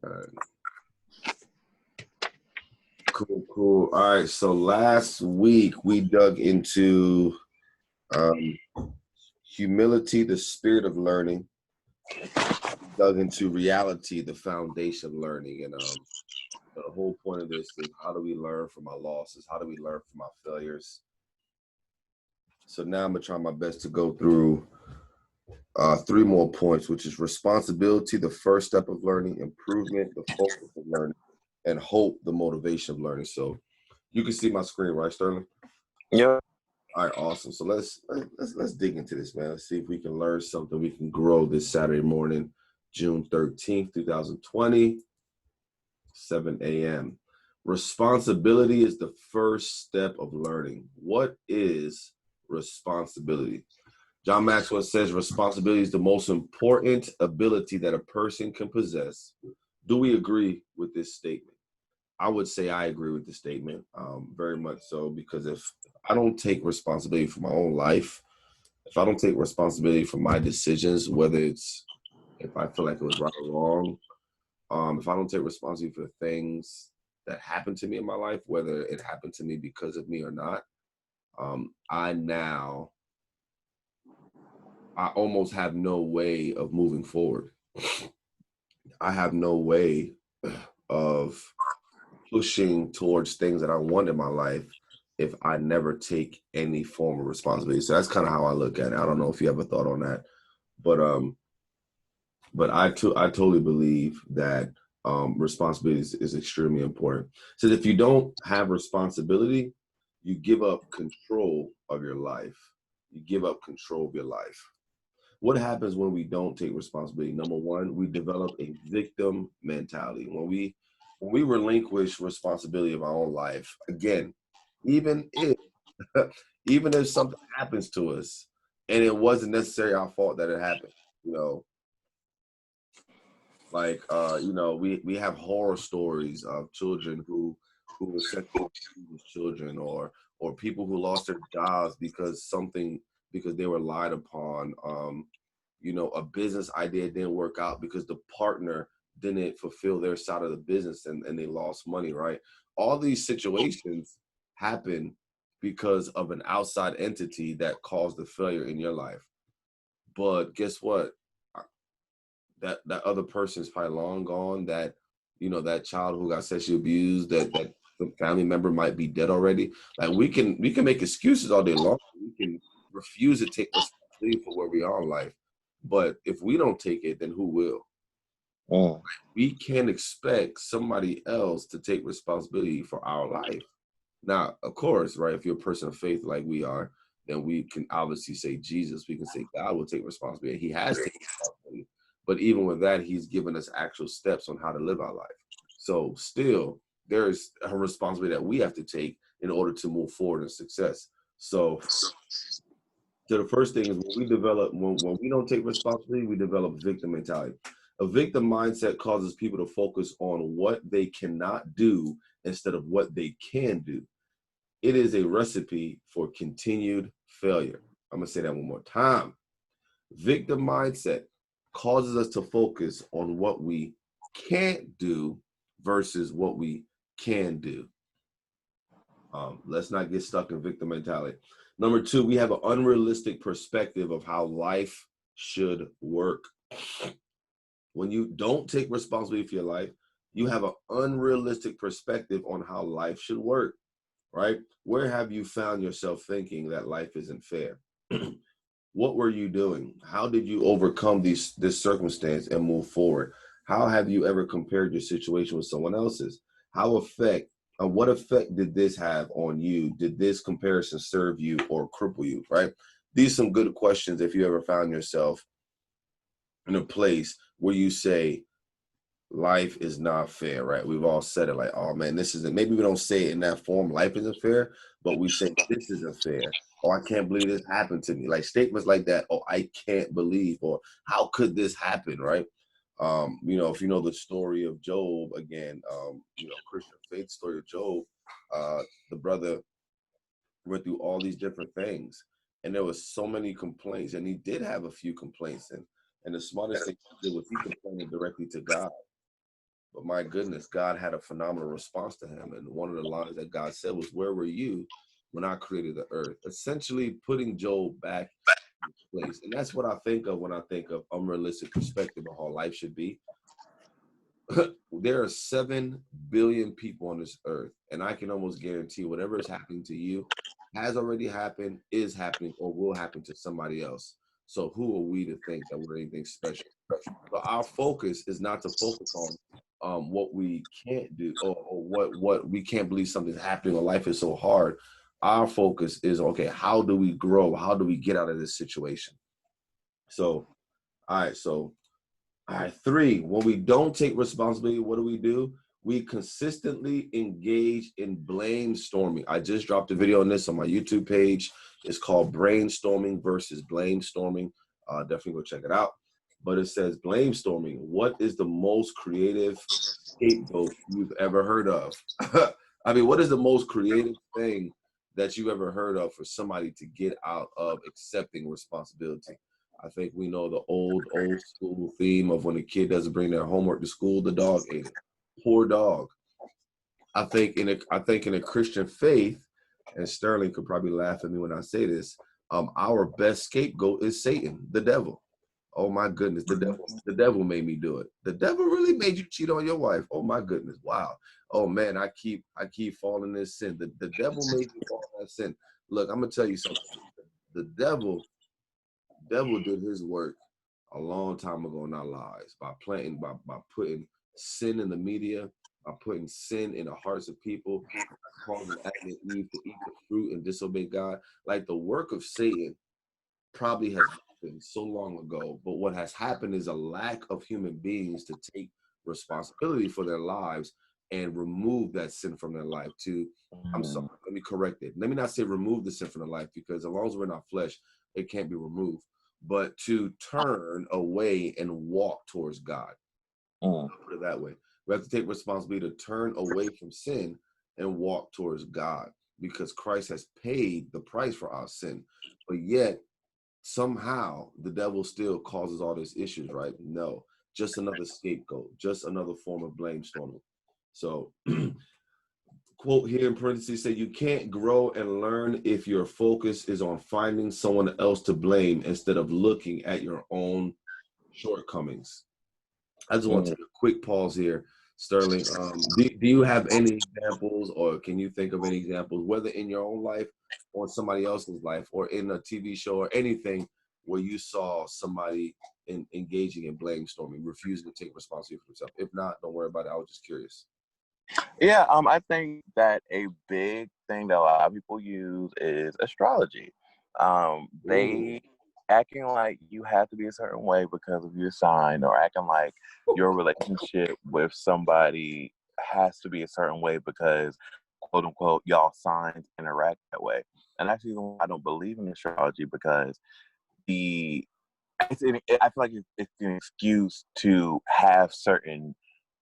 right. Cool, cool. All right. So last week we dug into humility, the spirit of learning. Dug into reality, the foundation of learning, and the whole point of this is how do we learn from our losses? How do we learn from our failures? So now I'm gonna try my best to go through 3 more points, which is responsibility, the first step of learning, improvement, the focus of learning, and hope, the motivation of learning. So you can see my screen, right, Sterling? Yeah. All right, awesome. So let's dig into this, man. Let's see if we can learn something. We can grow this Saturday morning, June 13th, 2020, 7 a.m. Responsibility is the first step of learning. What is responsibility? John Maxwell says responsibility is the most important ability that a person can possess. Do we agree with this statement? I would say I agree with the statement, very much so, because if I don't take responsibility for my own life, if I don't take responsibility for my decisions, whether it's if I feel like it was right or wrong, if I don't take responsibility for things that happened to me in my life, whether it happened to me because of me or not, I almost have no way of moving forward. I have no way of pushing towards things that I want in my life if I never take any form of responsibility. So that's kind of how I look at it. I don't know if you ever thought on that, but I totally believe that responsibility is extremely important. So if you don't have responsibility, you give up control of your life. You give up control of your life. What happens when we don't take responsibility? Number one, we develop a victim mentality. When we relinquish responsibility of our own life, again, even if even if something happens to us and it wasn't necessarily our fault that it happened, you know, like we have horror stories of children who were sexually abused children, or people who lost their jobs because they were lied upon. A business idea didn't work out because the partner didn't fulfill their side of the business, and they lost money, right? All these situations happen because of an outside entity that caused the failure in your life. But guess what? That other person is probably long gone. That child who got sexually abused, that the family member might be dead already. Like we can make excuses all day long. We can refuse to take responsibility for where we are in life. But if we don't take it, then who will? We can't expect somebody else to take responsibility for our life. Now, of course, right, if you're a person of faith like we are, then we can obviously say Jesus. We can say God will take responsibility. He has taken responsibility. But even with that, he's given us actual steps on how to live our life. So still, there is a responsibility that we have to take in order to move forward in success. So the first thing is when we don't take responsibility, we develop victim mentality. A victim mindset causes people to focus on what they cannot do instead of what they can do. It is a recipe for continued failure. I'm gonna say that one more time. Victim mindset causes us to focus on what we can't do versus what we can do. Let's not get stuck in victim mentality. Number 2, we have an unrealistic perspective of how life should work. When you don't take responsibility for your life, you have an unrealistic perspective on how life should work, right? Where have you found yourself thinking that life isn't fair? What were you doing? How did you overcome this circumstance and move forward? How have you ever compared your situation with someone else's? What effect did this have on you? Did this comparison serve you or cripple you, right? These are some good questions if you ever found yourself in a place where you say, life is not fair, right? We've all said it like, oh man, this isn't, maybe we don't say it in that form, life isn't fair, but we say this isn't fair. Oh, I can't believe this happened to me. Like statements like that, oh, I can't believe, or how could this happen, right? If you know the story of Job, again, Christian faith story of Job, the brother went through all these different things, and there was so many complaints, and he did have a few complaints, and the smartest thing he did was he complained directly to God. But my goodness, God had a phenomenal response to him. And one of the lines that God said was, "Where were you when I created the earth?" Essentially putting Job back in his place. And that's what I think of when I think of unrealistic perspective of how life should be. There are 7 billion people on this earth, and I can almost guarantee whatever is happening to you has already happened, is happening, or will happen to somebody else. So who are we to think that we're anything special? So our focus is not to focus on what we can't do, or what we can't believe something's happening, or life is so hard. Our focus is, okay, how do we grow? How do we get out of this situation? So, all right, so all right, 3, when we don't take responsibility, what do? We consistently engage in blame storming. I just dropped a video on this on my YouTube page. It's called Brainstorming versus Blame Storming. Definitely go check it out. But it says blame storming. What is the most creative scapegoat you've ever heard of? I mean, what is the most creative thing that you've ever heard of for somebody to get out of accepting responsibility? I think we know the old school theme of when a kid doesn't bring their homework to school, the dog ate it. Poor dog. I think in a Christian faith, and Sterling could probably laugh at me when I say this, our best scapegoat is Satan, the devil. Oh my goodness, the devil made me do it. The devil really made you cheat on your wife. Oh my goodness, wow. Oh man, I keep falling in this sin. The devil made me fall in that sin. Look, I'm gonna tell you something. The devil did his work a long time ago in our lives by putting sin in the media, by putting sin in the hearts of people, causing Adam and Eve to eat the fruit and disobey God. Like, the work of Satan probably has happened so long ago, but what has happened is a lack of human beings to take responsibility for their lives and remove that sin from their life. I'm sorry, let me correct it. Let me not say remove the sin from their life, because as long as we're not flesh, it can't be removed. But to turn away and walk towards God. I'll put it that way. We have to take responsibility to turn away from sin and walk towards God, because Christ has paid the price for our sin. But yet, somehow, the devil still causes all these issues, right? No, just another scapegoat, just another form of blame storming. So, quote here in parentheses say, you can't grow and learn if your focus is on finding someone else to blame instead of looking at your own shortcomings. I just want to take a quick pause here, Sterling. Do you have any examples, or can you think of any examples, whether in your own life or somebody else's life, or in a TV show or anything, where you saw somebody engaging in blame storming, refusing to take responsibility for themselves? If not, don't worry about it. I was just curious. Yeah, I think that a big thing that a lot of people use is astrology. They acting like you have to be a certain way because of your sign, or acting like your relationship with somebody has to be a certain way because, quote unquote, y'all signs interact that way. And actually, I don't believe in astrology because I feel like it's an excuse to have certain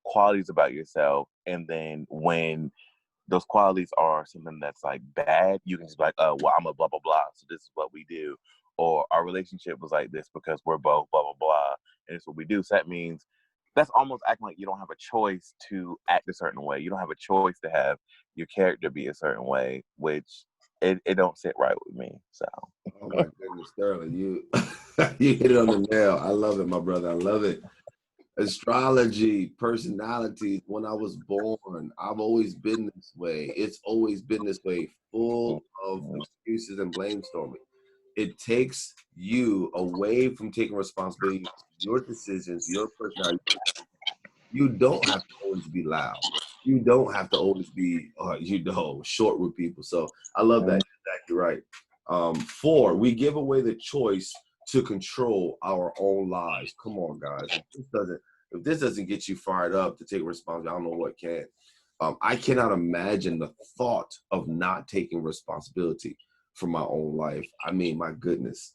qualities about yourself, and then when those qualities are something that's like bad, you can just be like, oh, well, I'm a blah blah blah, so this is what we do, or our relationship was like this because we're both blah blah blah, and it's what we do. So that means that's almost acting like you don't have a choice to act a certain way. You don't have a choice to have your character be a certain way, which it don't sit right with me. So. Oh my goodness, Sterling, you you hit it on the nail. I love it, my brother. I love it. Astrology, personalities. When I was born, I've always been this way. It's always been this way, full of excuses and blame storming. It takes you away from taking responsibility for your decisions, your personality. You don't have to always be loud. You don't have to always be, short with people. So I love that. You're exactly right. 4, we give away the choice to control our own lives. Come on, guys. If this doesn't get you fired up to take responsibility, I don't know what can. I cannot imagine the thought of not taking responsibility for my own life. I mean, my goodness.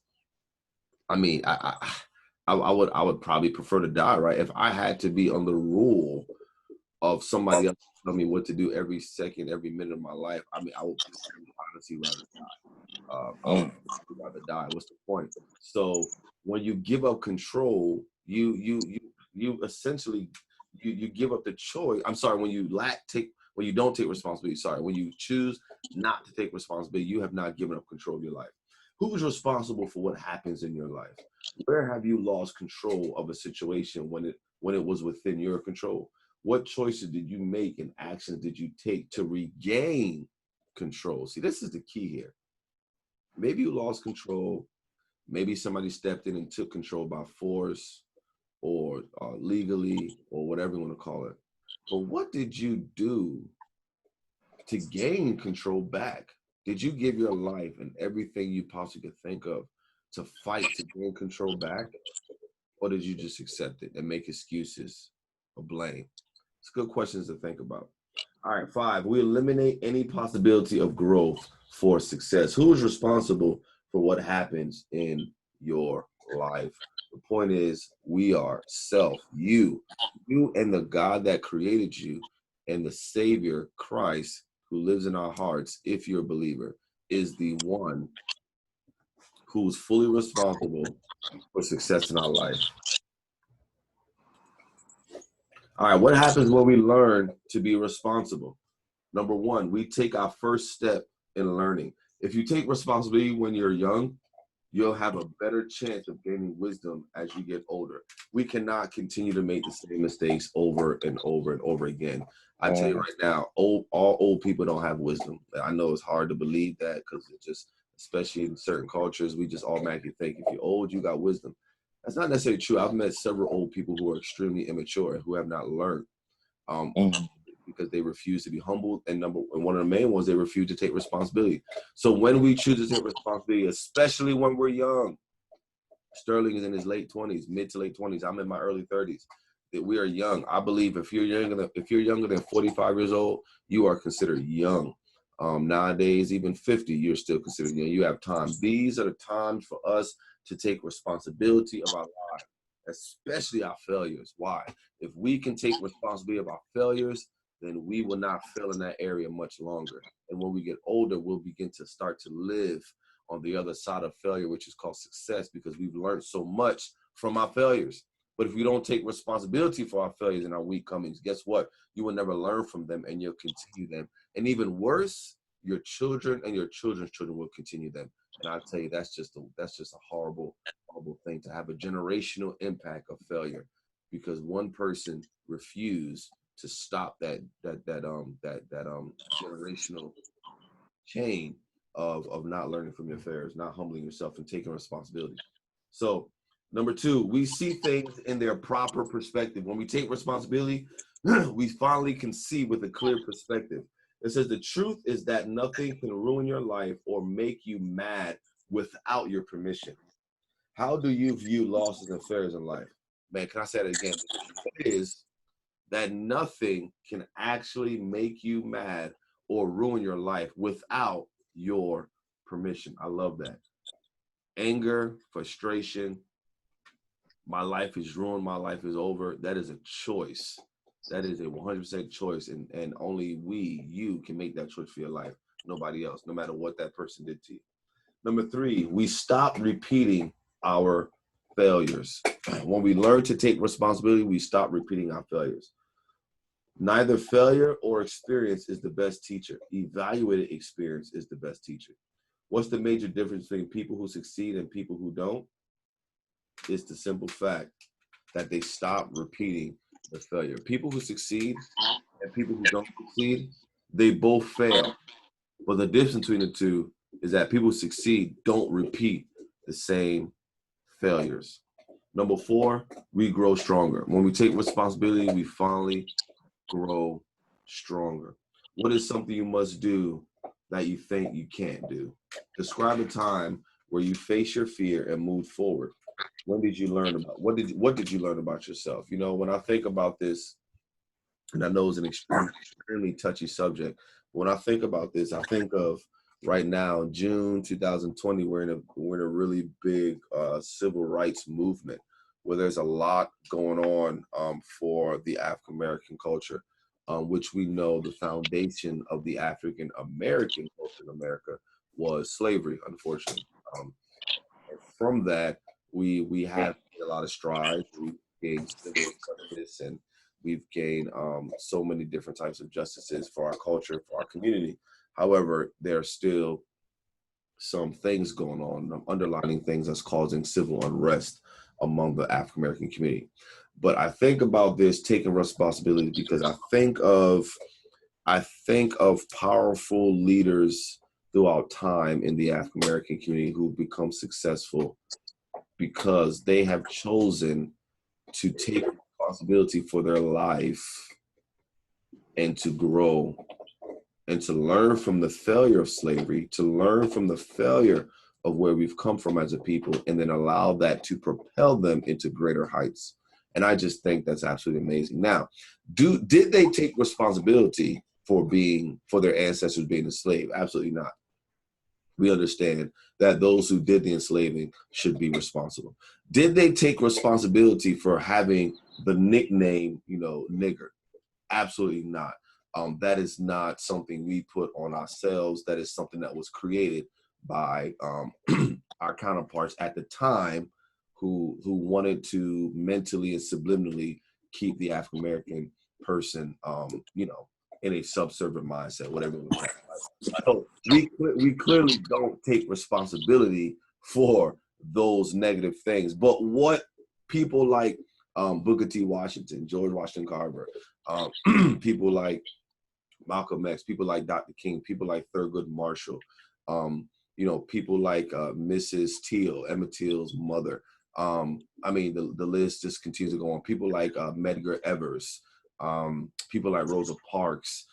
I mean, I would probably prefer to die, right? If I had to be under the rule of somebody else telling me what to do every second, every minute of my life, I mean, I would honestly rather die. I would rather die. What's the point? So when you give up control, you essentially you give up the choice. I'm sorry, when you don't take responsibility. Sorry, when you choose not to take responsibility, you have not given up control of your life. Who's responsible for what happens in your life? Where have you lost control of a situation when it was within your control? What choices did you make and actions did you take to regain control? See, this is the key here. Maybe you lost control. Maybe somebody stepped in and took control by force or legally or whatever you want to call it. But what did you do to gain control back? Did you give your life and everything you possibly could think of to fight to gain control back? Or did you just accept it and make excuses or blame? It's good questions to think about. All right, 5, we eliminate any possibility of growth for success. Who is responsible for what happens in your life? The point is, we are you and the God that created you and the Savior, Christ, who lives in our hearts, if you're a believer, is the one who's fully responsible for success in our life. All right, what happens when we learn to be responsible? Number 1, we take our first step in learning. If you take responsibility when you're young, you'll have a better chance of gaining wisdom as you get older. We cannot continue to make the same mistakes over and over and over again. I tell you right now, all old people don't have wisdom. I know it's hard to believe that because it just, especially in certain cultures, we just automatically think if you're old, you got wisdom. That's not necessarily true. I've met several old people who are extremely immature and who have not learned because they refuse to be humbled. And one of the main ones, they refuse to take responsibility. So when we choose to take responsibility, especially when we're young, Sterling is in his late 20s, mid to late 20s. I'm in my early 30s. That we are young. I believe if you're younger than 45 years old, you are considered young. Nowadays, even 50, you're still considered young. You have time. These are the times for us to take responsibility of our lives, especially our failures. Why? If we can take responsibility of our failures, then we will not fail in that area much longer. And when we get older, we'll begin to start to live on the other side of failure, which is called success, because we've learned so much from our failures. But if we don't take responsibility for our failures and our weakcomings, guess what? You will never learn from them and you'll continue them. And even worse, your children and your children's children will continue them. And I'll tell you, that's just a horrible, horrible thing to have a generational impact of failure because one person refused to stop that generational chain of not learning from your failures, not humbling yourself and taking responsibility. So number 2, we see things in their proper perspective. When we take responsibility, we finally can see with a clear perspective. It says the truth is that nothing can ruin your life or make you mad without your permission. How do you view losses and failures in life? Man, can I say it again? The truth is that nothing can actually make you mad or ruin your life without your permission. I love that. Anger, frustration, my life is ruined, my life is over. That is a choice. That is a 100% choice. And only you can make that choice for your life. Nobody else, no matter what that person did to you. Number 3, we stop repeating our failures. When we learn to take responsibility, we stop repeating our failures. Neither failure or experience is the best teacher. Evaluated experience is the best teacher. What's the major difference between people who succeed and people who don't? It's the simple fact that they stop repeating the failure. People who succeed and people who don't succeed, they both fail. But the difference between the two is that people who succeed don't repeat the same failures. Number 4, we grow stronger. When we take responsibility, we finally grow stronger. What is something you must do that you think you can't do? Describe a time where you face your fear and move forward. When did you learn about what did you learn about yourself? You know, when I think about this, and I know it's an extremely touchy subject. When I think about this, I think of right now, June 2020, we're in a really big civil rights movement where there's a lot going on for the African American culture, which we know the foundation of the African American culture in America was slavery, unfortunately. From that, we have a lot of strides. We gained civil justice and We've gained so many different types of justices for our culture, for our community. However, there are still some things going on, underlining things that's causing civil unrest among the African American community. But I think about this taking responsibility because I think of powerful leaders throughout time in the African American community who've become successful because they have chosen to take responsibility for their life and to grow and to learn from the failure of slavery, to learn from the failure of where we've come from as a people, and then allow that to propel them into greater heights. And I just think that's absolutely amazing. Now, did they take responsibility for their ancestors being enslaved? Absolutely not. We understand that those who did the enslaving should be responsible. Did they take responsibility for having the nickname, nigger? Absolutely not. That is not something we put on ourselves. That is something that was created by our counterparts at the time who wanted to mentally and subliminally keep the African American person, in a subservient mindset, whatever it was. So we clearly don't take responsibility for those negative things. But what people like Booker T. Washington, George Washington Carver, people like Malcolm X, people like Dr. King, people like Thurgood Marshall, people like Mrs. Teal, Emmett Till's mother. The list just continues to go on. People like Medgar Evers, people like Rosa Parks,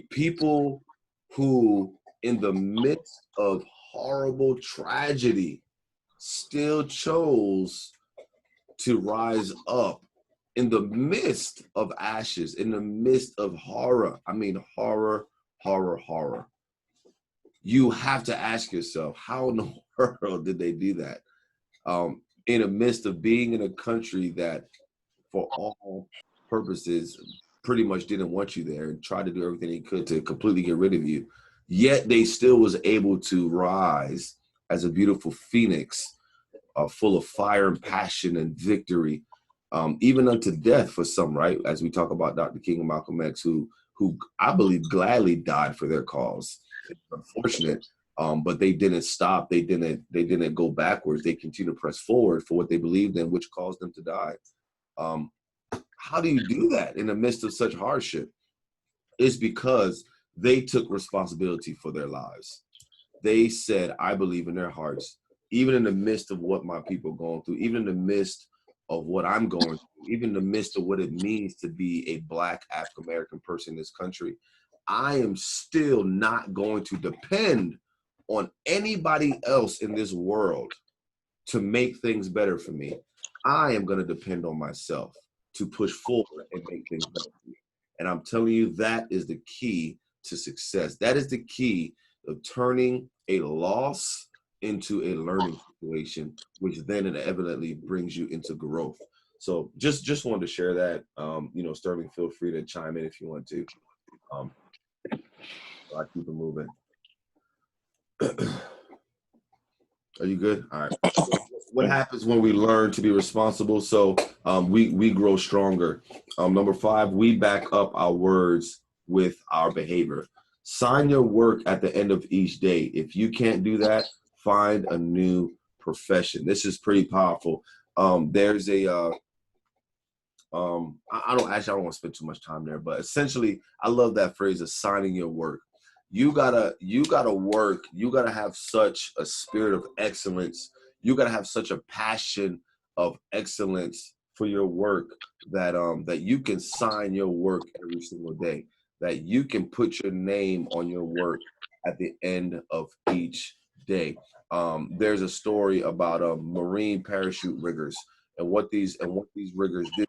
people who, in the midst of horrible tragedy, still chose to rise up in the midst of ashes, in the midst of horror. I mean, horror, horror, horror. You have to ask yourself, how in the world did they do that? In the midst of being in a country that, for all purposes, pretty much didn't want you there and tried to do everything they could to completely get rid of you. Yet they still was able to rise as a beautiful phoenix, full of fire and passion and victory, even unto death for some, right? As we talk about Dr. King and Malcolm X, who I believe gladly died for their cause. It's unfortunate, but they didn't stop. They didn't go backwards. They continued to press forward for what they believed in, which caused them to die. How do you do that in the midst of such hardship? It's because they took responsibility for their lives. They said, I believe in their hearts, even in the midst of what my people are going through, even in the midst of what I'm going through, even in the midst of what it means to be a Black African-American person in this country, I am still not going to depend on anybody else in this world to make things better for me. I am going to depend on myself to push forward and make things better for me. And I'm telling you, that is the key to success. That is the key of turning a loss into a learning situation, which then inevitably brings you into growth. So just wanted to share that. Sterling, feel free to chime in if you want to. I keep it moving. Are you good? All right. What happens when we learn to be responsible? So we grow stronger. Number 5, we back up our words with our behavior. Sign your work at the end of each day. If you can't do that, find a new profession. This is pretty powerful. There's a I don't want to spend too much time there, but essentially, I love that phrase of signing your work. You gotta work. You gotta have such a spirit of excellence. You gotta have such a passion of excellence for your work that that you can sign your work every single day. That you can put your name on your work at the end of each day. There's a story about Marine parachute riggers and what these riggers do.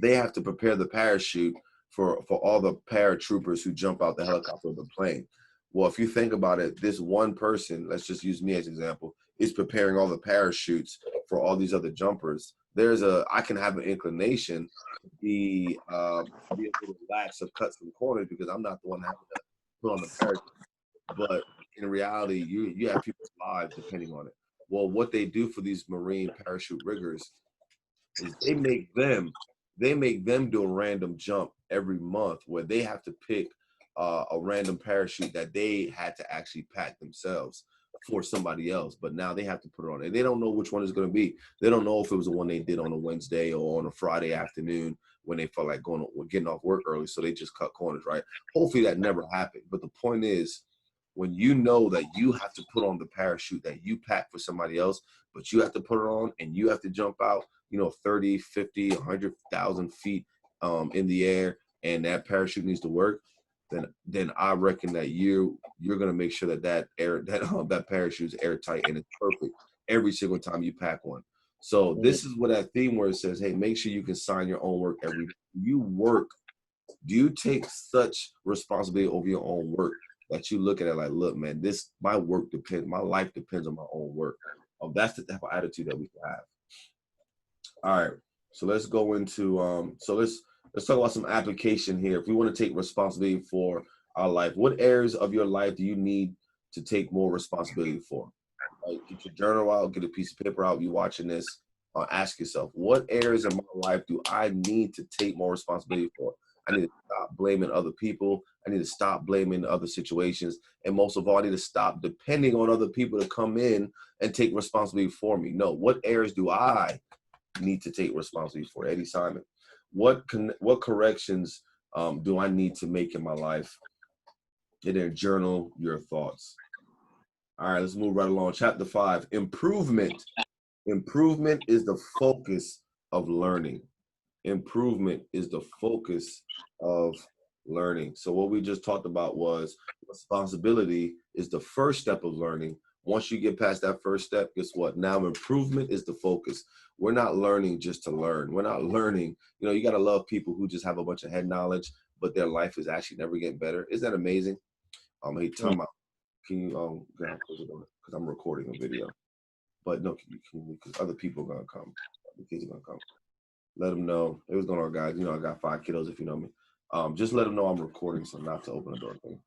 They have to prepare the parachute for all the paratroopers who jump out the helicopter or the plane. Well, if you think about it, this one person, let's just use me as an example, is preparing all the parachutes for all these other jumpers. I can have an inclination to be a little lax of cut some corners because I'm not the one having to put on the parachute. But in reality, you have people's lives depending on it. Well, what they do for these Marine parachute riggers is they make them they make them do a random jump every month where they have to pick a random parachute that they had to actually pack themselves for somebody else, but now they have to put it on, and they don't know which one is going to be. They don't know if it was the one they did on a Wednesday or on a Friday afternoon when they felt like getting off work early, so they just cut corners, right? Hopefully that never happened. But the point is, when you know that you have to put on the parachute that you pack for somebody else, but you have to put it on and you have to jump out, 30, 50, 100,000 feet in the air, and that parachute needs to work, then I reckon that you're gonna make sure that parachute is airtight and it's perfect every single time you pack one. So this is what that theme where it says, hey, make sure you can sign your own work every day. You work. Do you take such responsibility over your own work that you look at it like, look, man, my life depends on my own work. That's the type of attitude that we can have. All right, so let's go into let's talk about some application here. If we want to take responsibility for our life, what areas of your life do you need to take more responsibility for? Right? Get your journal out, get a piece of paper out. You watching this, ask yourself, what areas of my life do I need to take more responsibility for? I need to stop blaming other people. I need to stop blaming other situations. And most of all, I need to stop depending on other people to come in and take responsibility for me. No, what areas do I need to take responsibility for? Eddie Simon, what corrections do I need to make in my life? And then journal your thoughts. All right, let's move right along. Chapter 5, improvement. Improvement is the focus of learning. Improvement is the focus of learning. So what we just talked about was responsibility is the first step of learning. Once you get past that first step, guess what? Now improvement is the focus. We're not learning just to learn. We're not learning. You got to love people who just have a bunch of head knowledge, but their life is actually never getting better. Isn't that amazing? Hey, time out. Can you because I'm recording a video. But no, because other people are gonna come. The kids are gonna come. Let them know. It was going on, guys. I got 5 kiddos if you know me. Just let them know I'm recording, so not to open the door thing.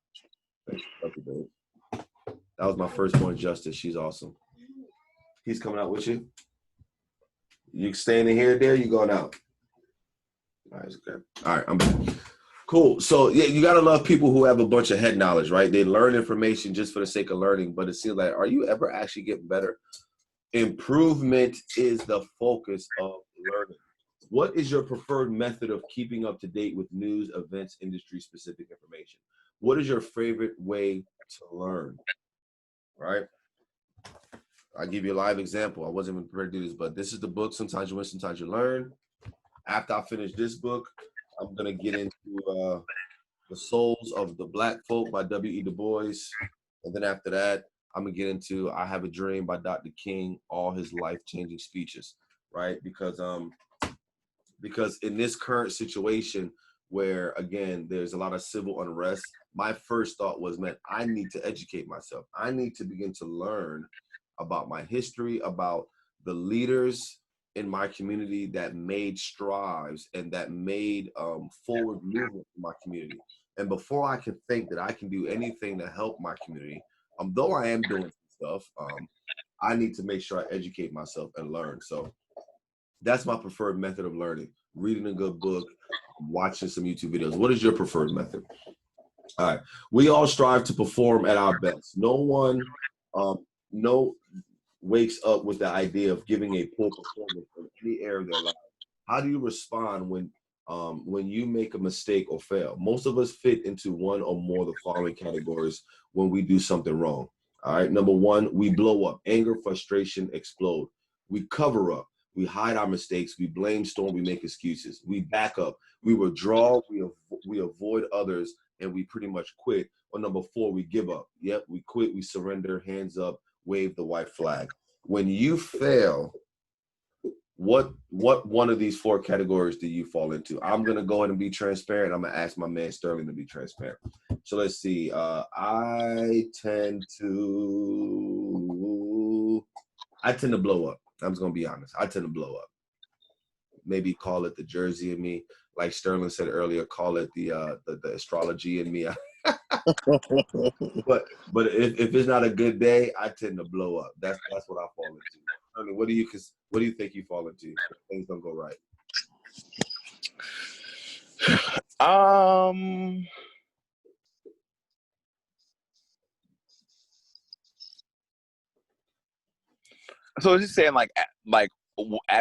Thank you, babe. That was my firstborn, Justice. She's awesome. He's coming out with you. You staying in here, there? You going out? All right, okay. All right, I'm back. Cool. So yeah, you gotta love people who have a bunch of head knowledge, right? They learn information just for the sake of learning, but it seems like, are you ever actually getting better? Improvement is the focus of learning. What is your preferred method of keeping up to date with news, events, industry-specific information? What is your favorite way to learn? Right? I'll give you a live example. I wasn't even prepared to do this, but this is the book, Sometimes You Win, Sometimes You Learn. After I finish this book, I'm going to get into The Souls of the Black Folk by W.E. Du Bois. And then after that, I'm going to get into I Have a Dream by Dr. King, all his life-changing speeches, right? Because in this current situation where, again, there's a lot of civil unrest, my first thought was, man, I need to educate myself. I need to begin to learn about my history, about the leaders in my community that made strides and that made forward movement in my community. And before I can think that I can do anything to help my community, though I am doing stuff, I need to make sure I educate myself and learn. So that's my preferred method of learning. Reading a good book, watching some YouTube videos. What is your preferred method? All right. We all strive to perform at our best. No one wakes up with the idea of giving a poor performance in any area of their life. How do you respond when you make a mistake or fail? Most of us fit into one or more of the following categories when we do something wrong. All right. Number 1, we blow up. Anger, frustration, explode. We cover up. We hide our mistakes. We blame, storm. We make excuses. We back up. We withdraw. We avoid others, and we pretty much quit. Or number 4, we give up. Yep, we quit. We surrender. Hands up. Wave the white flag. When you fail, what one of these 4 categories do you fall into? I'm gonna go ahead and be transparent. I'm gonna ask my man Sterling to be transparent. So let's see. I tend to blow up. I'm just gonna be honest. I tend to blow up. Maybe call it the Jersey in me, like Sterling said earlier. Call it the astrology in me. but if it's not a good day, I tend to blow up. That's what I fall into. I mean, what do you think you fall into if things don't go right? Um, so is you saying like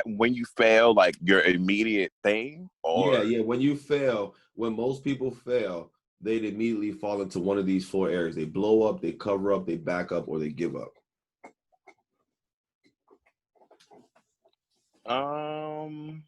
when you fail, like your immediate thing, Yeah, or yeah. When you fail, when most people fail, they'd immediately fall into one of these four areas. They blow up, they cover up, they back up, or they give up. um,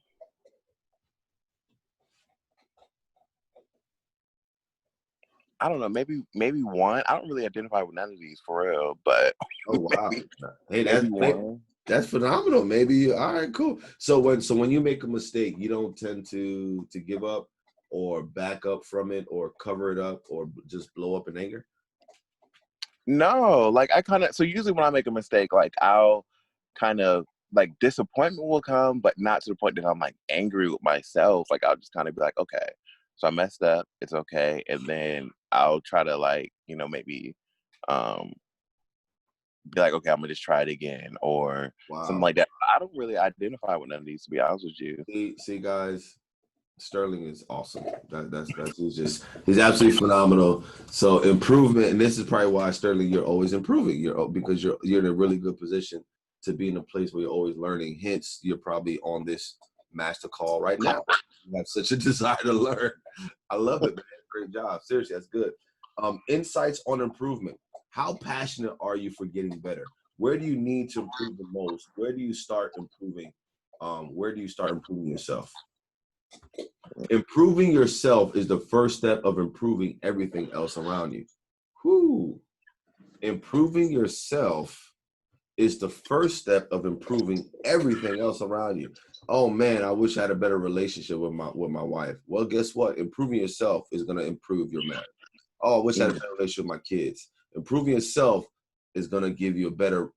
I don't know. Maybe one. I don't really identify with none of these for real, but Oh wow. maybe Hey, maybe one. that's phenomenal. Maybe all right, cool. So when you make a mistake, you don't tend to give up or back up from it or cover it up or just blow up in anger. No, like I kind of so usually when I make a mistake, like I'll kind of like disappointment will come, but not to the point that I'm like angry with myself. Like I'll just kind of be like, okay, so I messed up, it's okay, and then I'll try to like maybe um be like, okay, I'm gonna just try it again or something Wow. like that. I don't really identify with none of these, to be honest with you. See, guys, Sterling is awesome. He's absolutely phenomenal. So improvement, and this is probably why Sterling, you're always improving. Because you're in a really good position to be in a place where you're always learning. Hence, you're probably on this master call right now. You have such a desire to learn. I love it, man. Great job. Seriously, that's good. Insights on improvement. How passionate are you for getting better? Where do you need to improve the most? Where do you start improving? Where do you start improving yourself? Improving yourself is the first step of improving everything else around you. Whew. Improving yourself is the first step of improving everything else around you. Oh man, I wish I had a better relationship with my wife. Well, guess what? Improving yourself is going to improve your marriage. Oh, I wish I had a better relationship with my kids. Improving yourself is going to give you a better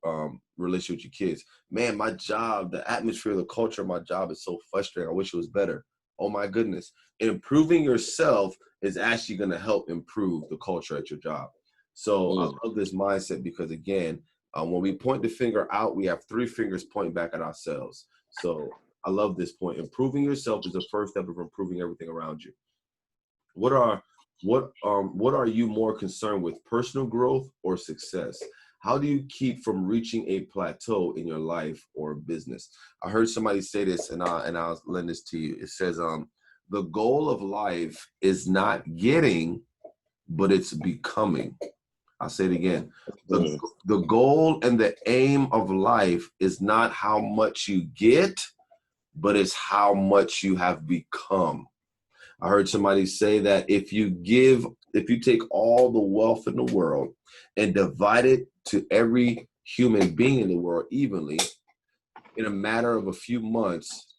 relationship with your kids. Man, my job, the atmosphere, the culture of my job is so frustrating. I wish it was better. Oh my goodness. Improving yourself is actually going to help improve the culture at your job. So I love this mindset because again, when we point the finger out, we have three fingers pointing back at ourselves. So I love this point. Improving yourself is the first step of improving everything around you. What are you more concerned with, personal growth or success? How do you keep from reaching a plateau in your life or business? I heard somebody say this, and I'll lend this to you. It says, the goal of life is not getting, but it's becoming. I'll say it again. The goal and the aim of life is not how much you get, but it's how much you have become. I heard somebody say that if you take all the wealth in the world and divide it to every human being in the world evenly, in a matter of a few months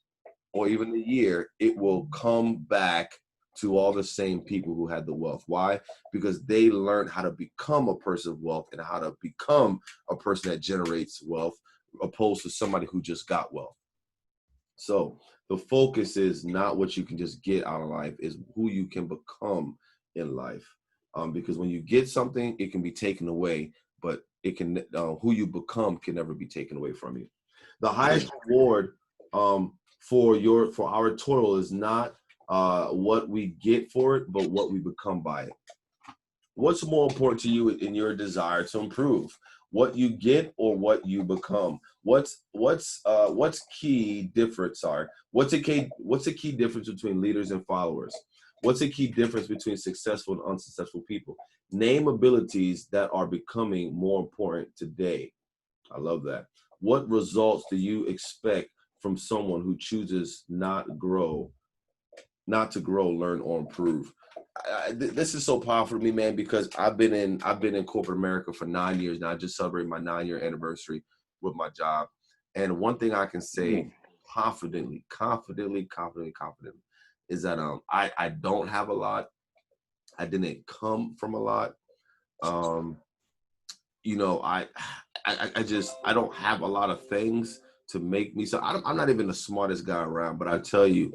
or even a year, it will come back to all the same people who had the wealth. Why? Because they learned how to become a person of wealth and how to become a person that generates wealth, opposed to somebody who just got wealth. So the focus is not what you can just get out of life, is who you can become in life. Because when you get something, it can be taken away, but who you become can never be taken away from you. The highest reward for our toil is not what we get for it, but what we become by it. What's more important to you in your desire to improve? What you get or what you become? What's key difference? Sorry, what's a key difference between leaders and followers? What's a key difference between successful and unsuccessful people? Name abilities that are becoming more important today. I love that. What results do you expect from someone who chooses not to grow, learn, or improve? This is so powerful to me, man, because I've been in corporate America for 9 years now. I just celebrated my 9-year anniversary with my job, and one thing I can say confidently, is that I don't have a lot. I didn't come from a lot. I don't have a lot of things to make me. So I'm not even the smartest guy around, but I tell you,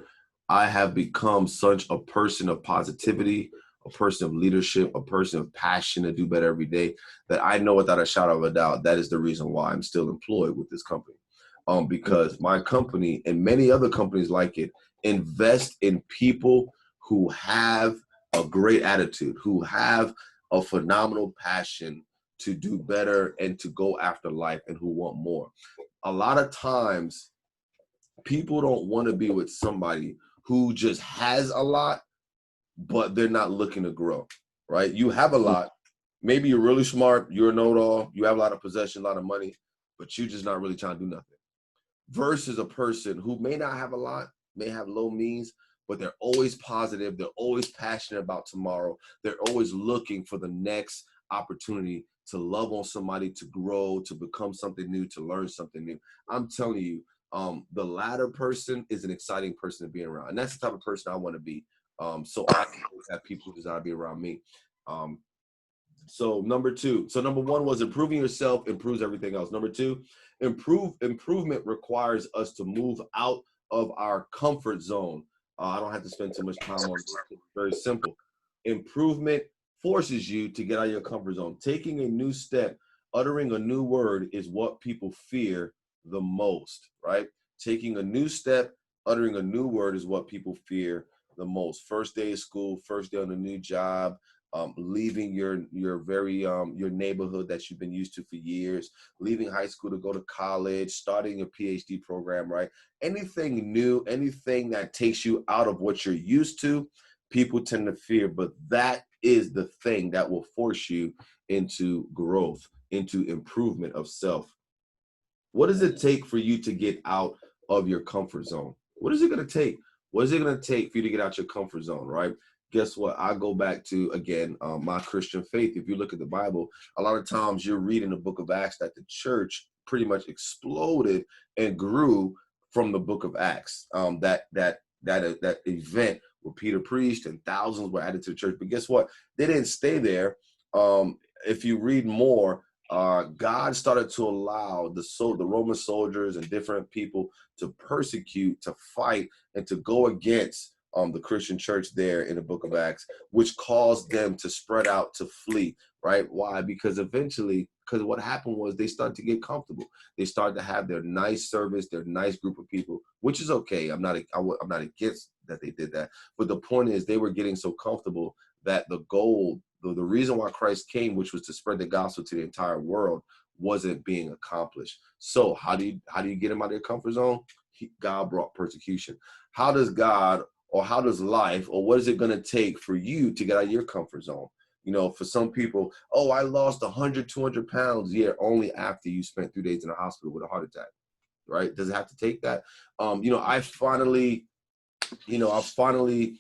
I have become such a person of positivity, a person of leadership, a person of passion to do better every day, that I know without a shadow of a doubt that is the reason why I'm still employed with this company. Because my company and many other companies like it invest in people who have a great attitude, who have a phenomenal passion to do better and to go after life and who want more. A lot of times people don't want to be with somebody who just has a lot, but they're not looking to grow, right? You have a lot. Maybe you're really smart. You're a know-it-all. You have a lot of possession, a lot of money, but you're just not really trying to do nothing. Versus a person who may not have a lot, may have low means, but they're always positive. They're always passionate about tomorrow. They're always looking for the next opportunity to love on somebody, to grow, to become something new, to learn something new. I'm telling you, the latter person is an exciting person to be around. And that's the type of person I want to be. So I have people who desire to be around me. So number one was improving yourself improves everything else. Number two, improvement requires us to move out of our comfort zone. I don't have to spend too much time on this. It's very simple. Improvement forces you to get out of your comfort zone. Taking a new step, uttering a new word is what people fear the most, right? Taking a new step, uttering a new word is what people fear the most. First day of school, first day on a new job, leaving your neighborhood that you've been used to for years, leaving high school to go to college, starting a PhD program, right? Anything new, anything that takes you out of what you're used to, people tend to fear, but that is the thing that will force you into growth, into improvement of self. What does it take for you to get out of your comfort zone? What is it going to take? What is it going to take for you to get out your comfort zone, right? Guess what? I go back to, again, my Christian faith. If you look at the Bible, a lot of times you're reading the book of Acts that the church pretty much exploded and grew from the book of Acts. That event where Peter preached and thousands were added to the church. But guess what? They didn't stay there. If you read more, God started to allow the Roman soldiers and different people to persecute, to fight, and to go against the Christian church there in the book of Acts, which caused them to spread out, to flee, right? Why? Because what happened was they started to get comfortable. They started to have their nice service, their nice group of people, which is okay. I'm not against that they did that. But the point is they were getting so comfortable that the reason why Christ came, which was to spread the gospel to the entire world, wasn't being accomplished. So how do you get them out of their comfort zone? God brought persecution. How does God, or how does life, or what is it going to take for you to get out of your comfort zone? You know, for some people, oh, I lost 100, 200 pounds. Yeah, only after you spent 3 days in the hospital with a heart attack, right? Does it have to take that? I finally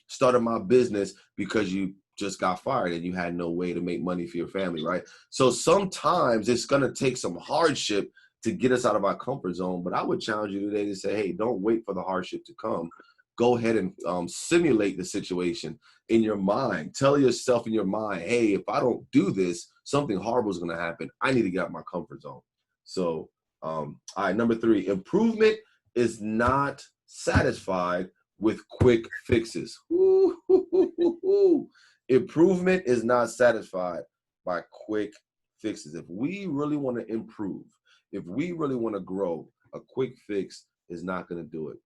started my business because you just got fired and you had no way to make money for your family, right? So sometimes it's going to take some hardship to get us out of our comfort zone. But I would challenge you today to say, hey, don't wait for the hardship to come. Go ahead and simulate the situation in your mind. Tell yourself in your mind, hey, if I don't do this, something horrible is going to happen. I need to get out of my comfort zone. So, all right, number 3, improvement is not satisfied with quick fixes. Ooh, hoo, hoo, hoo, hoo. Improvement is not satisfied by quick fixes. If we really want to improve, if we really want to grow, a quick fix is not going to do it.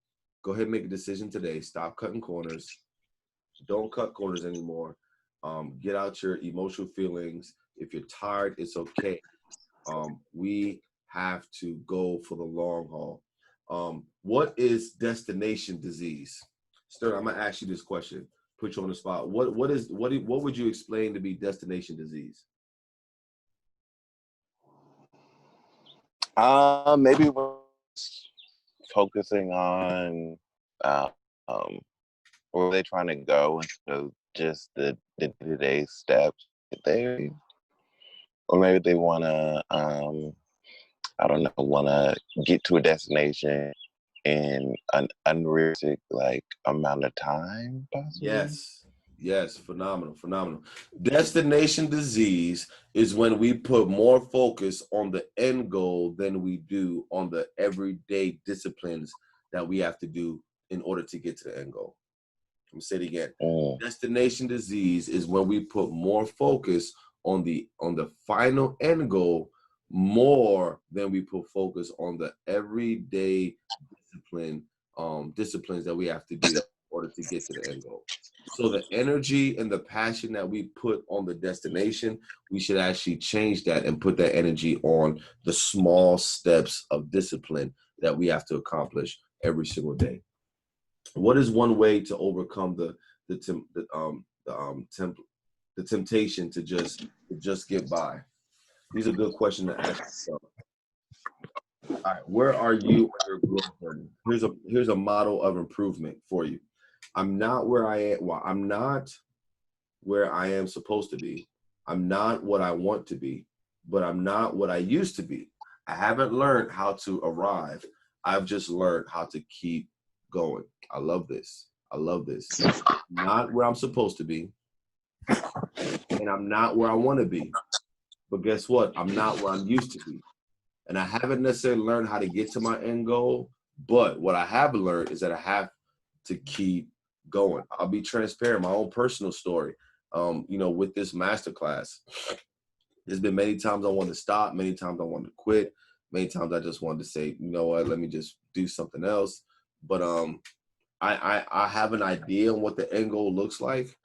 Go ahead and make a decision today. Stop cutting corners. Don't cut corners anymore. Get out your emotional feelings. If you're tired, it's okay. We have to go for the long haul. What is destination disease? Sterling, I'm gonna ask you this question. Put you on the spot. What would you explain to be destination disease? Maybe focusing on where they're trying to go instead of just the day-to-day steps that they, or maybe they want to want to get to a destination in an unrealistic amount of time, possibly. Yes, phenomenal. Destination disease is when we put more focus on the end goal than we do on the everyday disciplines that we have to do in order to get to the end goal. I'm saying it again. Destination disease is when we put more focus on the final end goal more than we put focus on the everyday disciplines that we have to do order to get to the end goal. So the energy and the passion that we put on the destination, we should actually change that and put that energy on the small steps of discipline that we have to accomplish every single day. What is one way to overcome the temptation to just get by? These are good questions to ask yourself. All right, where are you on your growth journey? Here's a model of improvement for you. I'm not where I am. Well, I'm not where I am supposed to be. I'm not what I want to be, but I'm not what I used to be. I haven't learned how to arrive. I've just learned how to keep going. I love this. I love this. I'm not where I'm supposed to be, and I'm not where I want to be. But guess what? I'm not where I'm used to be. And I haven't necessarily learned how to get to my end goal, but what I have learned is that I have to keep going. I'll be transparent, my own personal story. With this masterclass, there's been many times I wanted to stop, many times I wanted to quit, many times I just wanted to say, you know what, let me just do something else. But I have an idea on what the end goal looks like.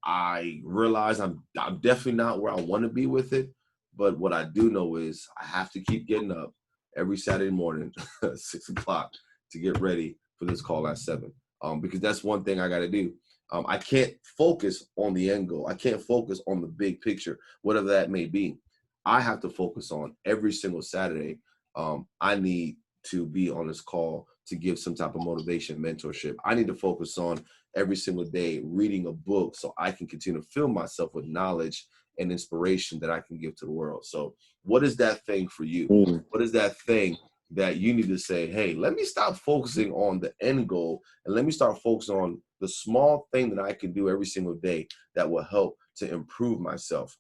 I realize I'm definitely not where I want to be with it. But what I do know is I have to keep getting up every Saturday morning, 6 o'clock, to get ready for this call at 7. Because that's one thing I got to do. I can't focus on the end goal. I can't focus on the big picture, whatever that may be. I have to focus on every single Saturday. I need to be on this call to give some type of motivation, mentorship. I need to focus on every single day reading a book so I can continue to fill myself with knowledge and inspiration that I can give to the world. So what is that thing for you? What is that thing that you need to say, hey, let me stop focusing on the end goal and let me start focusing on the small thing that I can do every single day that will help to improve myself.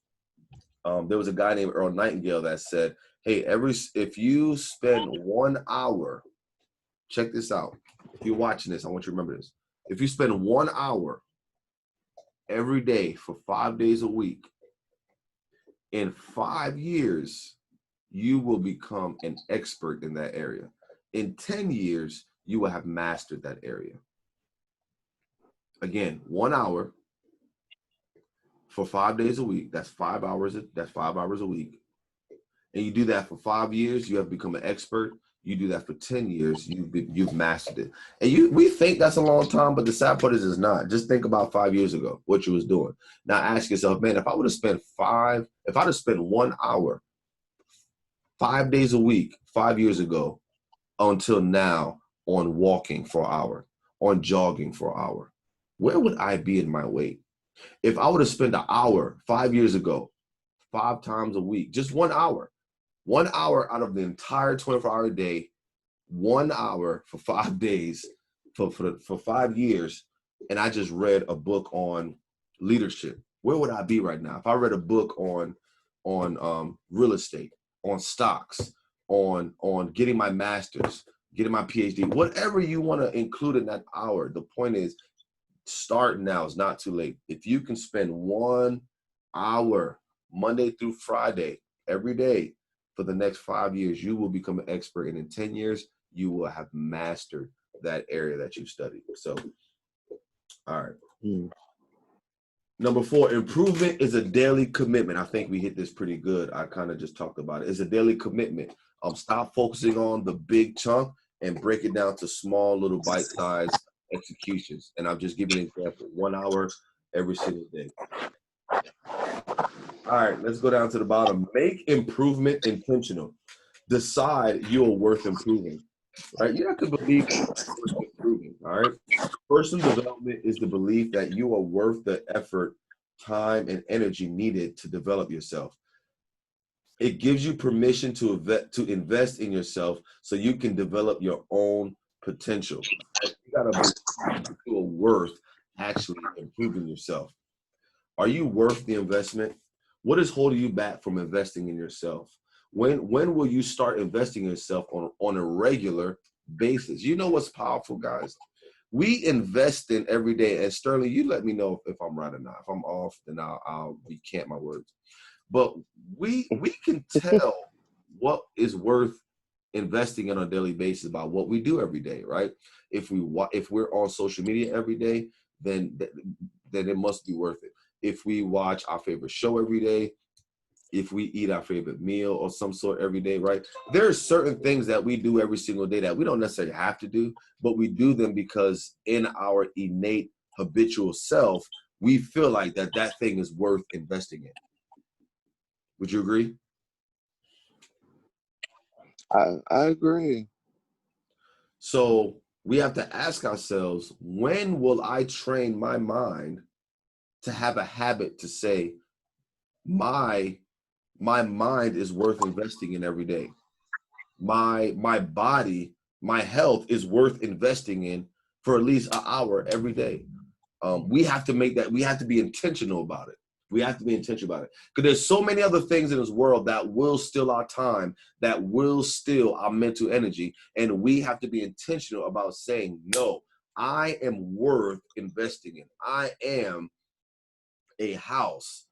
There was a guy named Earl Nightingale that said, hey, if you spend 1 hour, check this out. If you're watching this, I want you to remember this. If you spend 1 hour every day for 5 days a week, in 5 years, you will become an expert in that area. In 10 years, you will have mastered that area. Again, 1 hour for 5 days a week. That's 5 hours. That's 5 hours a week. And you do that for 5 years, you have become an expert. You do that for 10 years, you've mastered it. And we think that's a long time, but the sad part is it's not. Just think about 5 years ago, what you was doing. Now ask yourself, man, if I would have spent 1 hour, 5 days a week, 5 years ago, until now, on walking for an hour, on jogging for an hour, where would I be in my weight? If I would have spent an hour 5 years ago, 5 times a week, just 1 hour, 1 hour out of the entire 24-hour day, 1 hour for 5 days, for 5 years, and I just read a book on leadership, where would I be right now? If I read a book on real estate, on stocks, on getting my master's, getting my PhD, whatever you want to include in that hour, the point is, start now. It's not too late. If you can spend 1 hour Monday through Friday every day for the next 5 years, you will become an expert. And in 10 years, you will have mastered that area that you studied. So, all right. Number 4, improvement is a daily commitment. I think we hit this pretty good. I kind of just talked about it. It's a daily commitment. Stop focusing on the big chunk and break it down to small little bite-sized executions. And I'll just give you an example. 1 hour every single day. All right, let's go down to the bottom. Make improvement intentional. Decide you are worth improving. Right? You have to believe you're worth improving. All right. Personal development is the belief that you are worth the effort, time, and energy needed to develop yourself. It gives you permission to invest in yourself so you can develop your own potential. You gotta believe you are worth actually improving yourself. Are you worth the investment? What is holding you back from investing in yourself? When will you start investing in yourself on a regular basis? You know what's powerful, guys? We invest in every day. And Sterling, you let me know if I'm right or not. If I'm off, then I'll recant my words. But we can tell what is worth investing in on a daily basis about what we do every day, right? If we're on social media every day, then it must be worth it. If we watch our favorite show every day, if we eat our favorite meal or some sort every day, right? There are certain things that we do every single day that we don't necessarily have to do, but we do them because in our innate habitual self, we feel like that thing is worth investing in. Would you agree? I agree. So we have to ask ourselves, when will I train my mind to have a habit to say, my mind is worth investing in every day. My body, my health is worth investing in for at least an hour every day. We have to make that, we have to be intentional about it. We have to be intentional about it. Because there's so many other things in this world that will steal our time, that will steal our mental energy. And we have to be intentional about saying, no, I am worth investing in. I am a house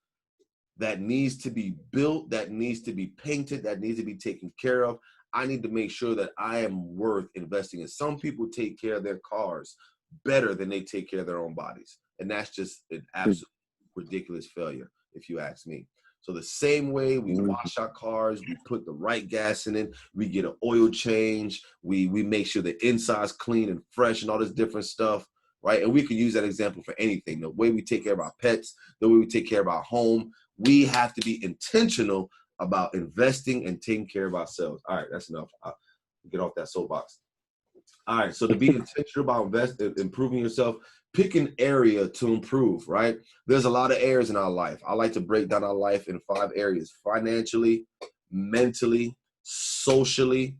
that needs to be built, that needs to be painted, that needs to be taken care of. I need to make sure that I am worth investing in. Some people take care of their cars better than they take care of their own bodies. And that's just an absolute ridiculous failure, if you ask me. So the same way we wash our cars, we put the right gas in it, we get an oil change, we make sure the inside's clean and fresh and all this different stuff, right? And we could use that example for anything. The way we take care of our pets, the way we take care of our home, we have to be intentional about investing and taking care of ourselves. All right, that's enough. I'll get off that soapbox. All right, so to be intentional about improving yourself, pick an area to improve, right? There's a lot of areas in our life. I like to break down our life in 5 areas: financially, mentally, socially,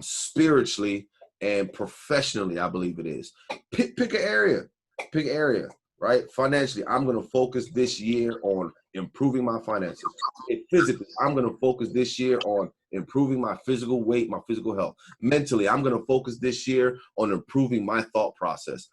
spiritually, and professionally, I believe it is. Pick an area. Pick an area, right? Financially, I'm going to focus this year on improving my finances. Physically, I'm going to focus this year on improving my physical weight, my physical health. Mentally, I'm going to focus this year on improving my thought process.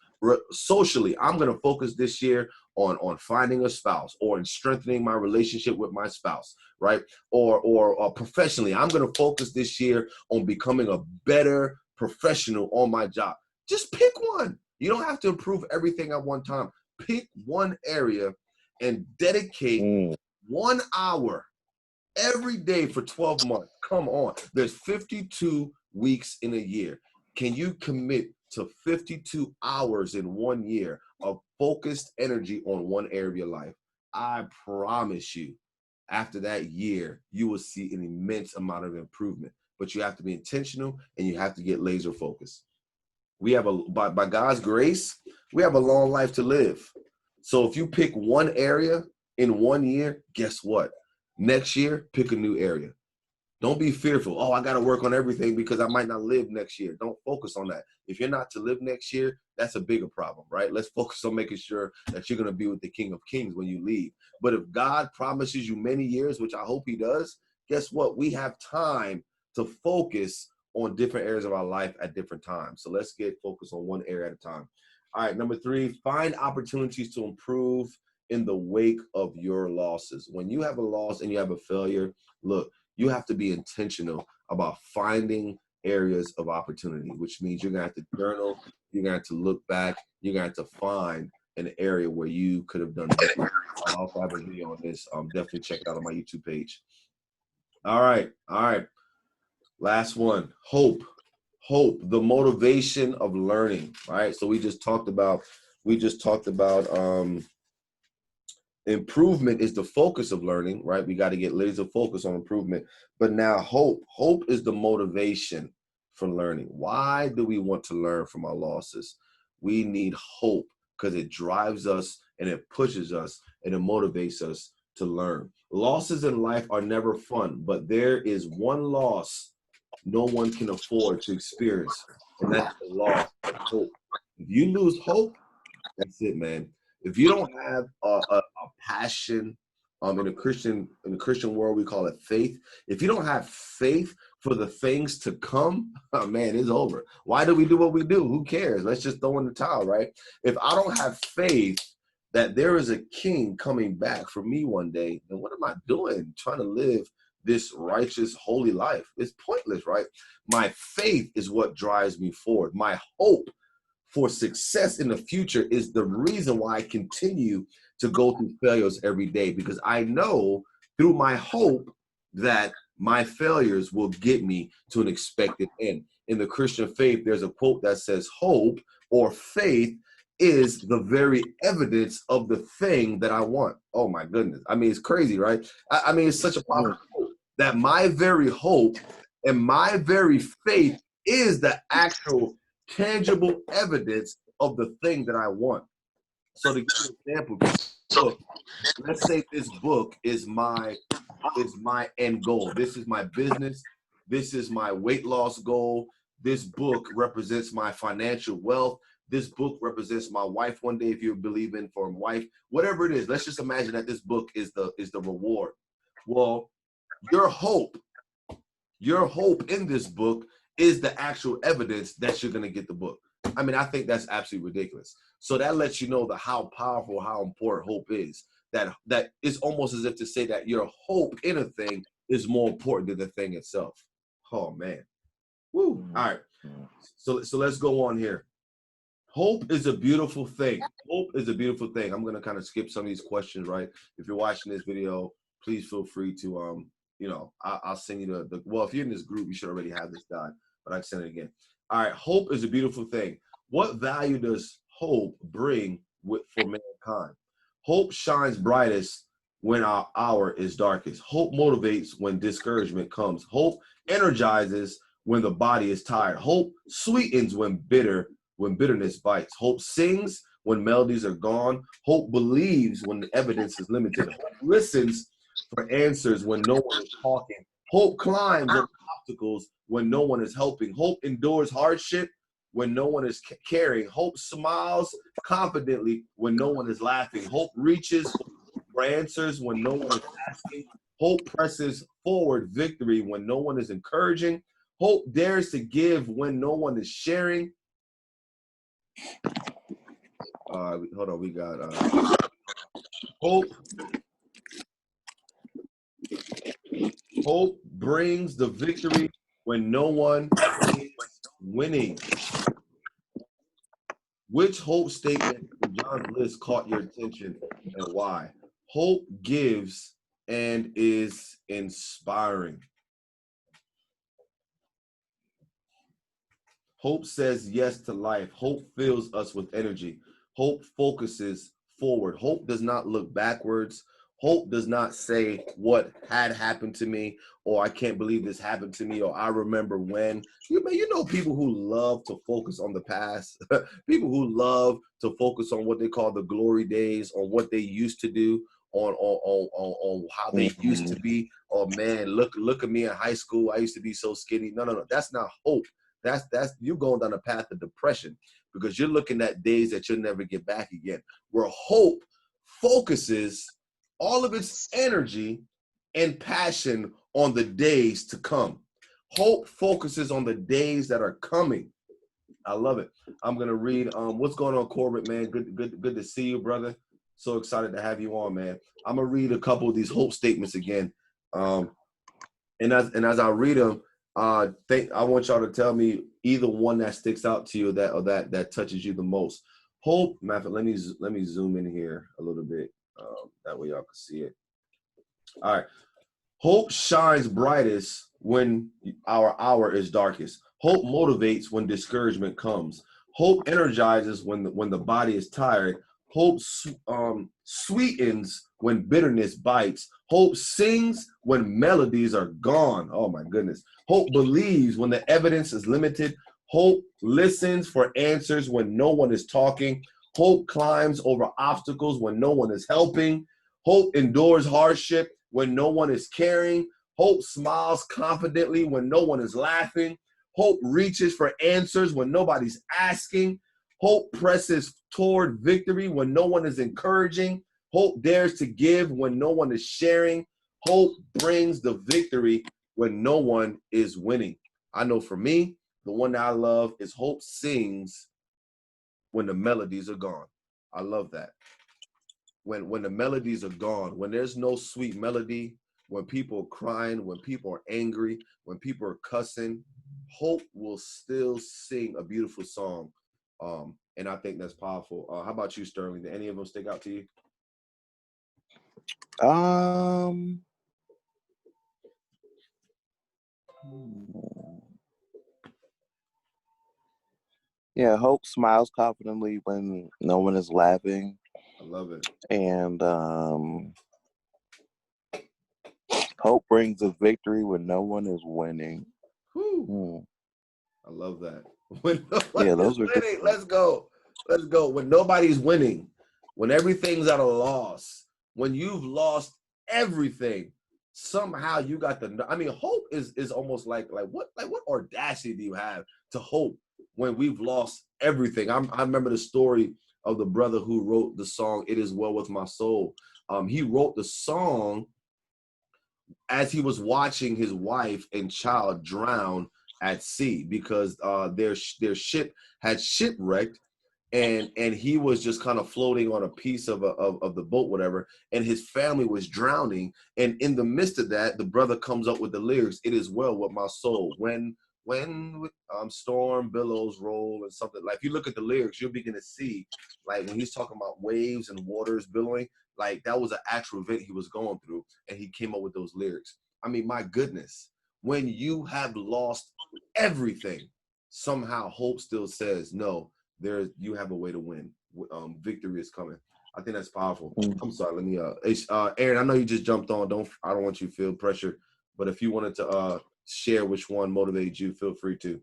Socially, I'm going to focus this year on finding a spouse or in strengthening my relationship with my spouse, right? Or professionally, I'm going to focus this year on becoming a better professional on my job. Just pick one. You don't have to improve everything at one time. Pick one area and dedicate 1 hour every day for 12 months. Come on. There's 52 weeks in a year. Can you commit to 52 hours in 1 year of focused energy on one area of your life? I promise you, after that year, you will see an immense amount of improvement. But you have to be intentional and you have to get laser focused. We have by God's grace, we have a long life to live. So if you pick one area in 1 year, guess what? Next year, pick a new area. Don't be fearful. Oh, I got to work on everything because I might not live next year. Don't focus on that. If you're not to live next year, that's a bigger problem, right? Let's focus on making sure that you're going to be with the King of Kings when you leave. But if God promises you many years, which I hope he does, guess what? We have time to focus on different areas of our life at different times. So let's get focused on one area at a time. All right, number 3, find opportunities to improve in the wake of your losses. When you have a loss and you have a failure, look, you have to be intentional about finding areas of opportunity, which means you're going to have to journal, you're going to have to look back, you're going to have to find an area where you could have done better. I'll also have a video on this. Definitely check it out on my YouTube page. All right. Last one, hope, the motivation of learning, right? So we just talked about improvement is the focus of learning, right? We got to get laser focus on improvement. But now hope is the motivation for learning. Why do we want to learn from our losses? We need hope because it drives us and it pushes us and it motivates us to learn. Losses in life are never fun, but there is one loss no one can afford to experience, and that's the loss of hope. If you lose hope, that's it, man. If you don't have a passion, in the Christian world, we call it faith. If you don't have faith for the things to come, oh man, it's over. Why do we do what we do? Who cares? Let's just throw in the towel, right? If I don't have faith that there is a king coming back for me one day, then what am I doing trying to live this righteous, holy life. It's pointless, right? My faith is what drives me forward. My hope for success in the future is the reason why I continue to go through failures every day, because I know through my hope that my failures will get me to an expected end. In the Christian faith, there's a quote that says, hope or faith is the very evidence of the thing that I want. Oh my goodness. I mean, it's crazy, right? I mean, it's such a powerful quote that my very hope and my very faith is the actual tangible evidence of the thing that I want. So to give you an example, so let's say this book is my end goal. This is my business. This is my weight loss goal. This book represents my financial wealth. This book represents my wife one day, if you believe in for a wife, whatever it is. Let's just imagine that this book is the reward. Well, your hope in this book is the actual evidence that you're going to get the book. I mean, I think that's absolutely ridiculous. So that lets you know how powerful, how important hope is. That is almost as if to say that your hope in a thing is more important than the thing itself. Oh man. Woo. All right. So let's go on here. Hope is a beautiful thing. Hope is a beautiful thing. I'm going to kind of skip some of these questions, right? If you're watching this video, please feel free to, I'll send you well, if you're in this group, you should already have this done, but I can send it again. All right. Hope is a beautiful thing. What value does hope bring for mankind? Hope shines brightest when our hour is darkest. Hope motivates when discouragement comes. Hope energizes when the body is tired. Hope sweetens when bitterness bites. Hope sings when melodies are gone. Hope believes when the evidence is limited. Hope listens for answers when no one is talking. Hope climbs over obstacles when no one is helping. Hope endures hardship when no one is caring. Hope smiles confidently when no one is laughing. Hope reaches for answers when no one is asking. Hope presses forward victory when no one is encouraging. Hope dares to give when no one is sharing. Hold on, we got hope. Hope brings the victory when no one is winning. Which hope statement in John's list caught your attention and why? Hope gives and is inspiring. Hope says yes to life. Hope fills us with energy. Hope focuses forward. Hope does not look backwards. Hope does not say what had happened to me, or I can't believe this happened to me, or I remember when. You know people who love to focus on the past, people who love to focus on what they call the glory days, on what they used to do, on how they used to be. Oh man, look at me in high school. I used to be so skinny. No. That's not hope. That's you going down a path of depression, because you're looking at days that you'll never get back again. Where hope focuses all of its energy and passion on the days to come. Hope focuses on the days that are coming. I love it. I'm gonna read what's going on, Corbett, man. Good to see you, brother. So excited to have you on, man. I'm gonna read a couple of these hope statements again. And as I read them, I want y'all to tell me either one that sticks out to you that touches you the most. Hope, matter of fact, let me zoom in here a little bit. That way y'all can see it. All right. Hope shines brightest when our hour is darkest. Hope motivates when discouragement comes. Hope energizes when the body is tired. Hope sweetens when bitterness bites. Hope sings when melodies are gone. Oh my goodness. Hope believes when the evidence is limited. Hope listens for answers when no one is talking. Hope climbs over obstacles when no one is helping. Hope endures hardship when no one is caring. Hope smiles confidently when no one is laughing. Hope reaches for answers when nobody's asking. Hope presses toward victory when no one is encouraging. Hope dares to give when no one is sharing. Hope brings the victory when no one is winning. I know for me, the one that I love is hope sings when the melodies are gone. I love that. When the melodies are gone, when there's no sweet melody, when people are crying, when people are angry, when people are cussing, hope will still sing a beautiful song. And I think that's powerful. How about you, Sterling? Did any of them stick out to you? Yeah, hope smiles confidently when no one is laughing. I love it. And hope brings a victory when no one is winning. Whew. I love that. When no one Yeah, is those are good. winning, let's go. Let's go. When nobody's winning, when everything's at a loss, when you've lost everything, somehow you got the. I mean, hope is almost like what audacity do you have to hope when we've lost everything? I remember the story of the brother who wrote the song "It Is Well with My Soul." He wrote the song as he was watching his wife and child drown at sea because their ship had shipwrecked, and he was just kind of floating on a piece of the boat, whatever, and his family was drowning. And in the midst of that, the brother comes up with the lyrics, "It is well with my soul when storm billows roll," and something like. If you look at the lyrics, you'll begin to see, like, when he's talking about waves and waters billowing, like that was an actual event he was going through, and he came up with those lyrics. I mean, my goodness, when you have lost everything, somehow hope still says, no, you have a way to win. Victory is coming. I think that's powerful. I'm sorry. Let me Aaron, I know you just jumped on. I don't want you to feel pressure, but if you wanted to share which one motivated you, feel free to.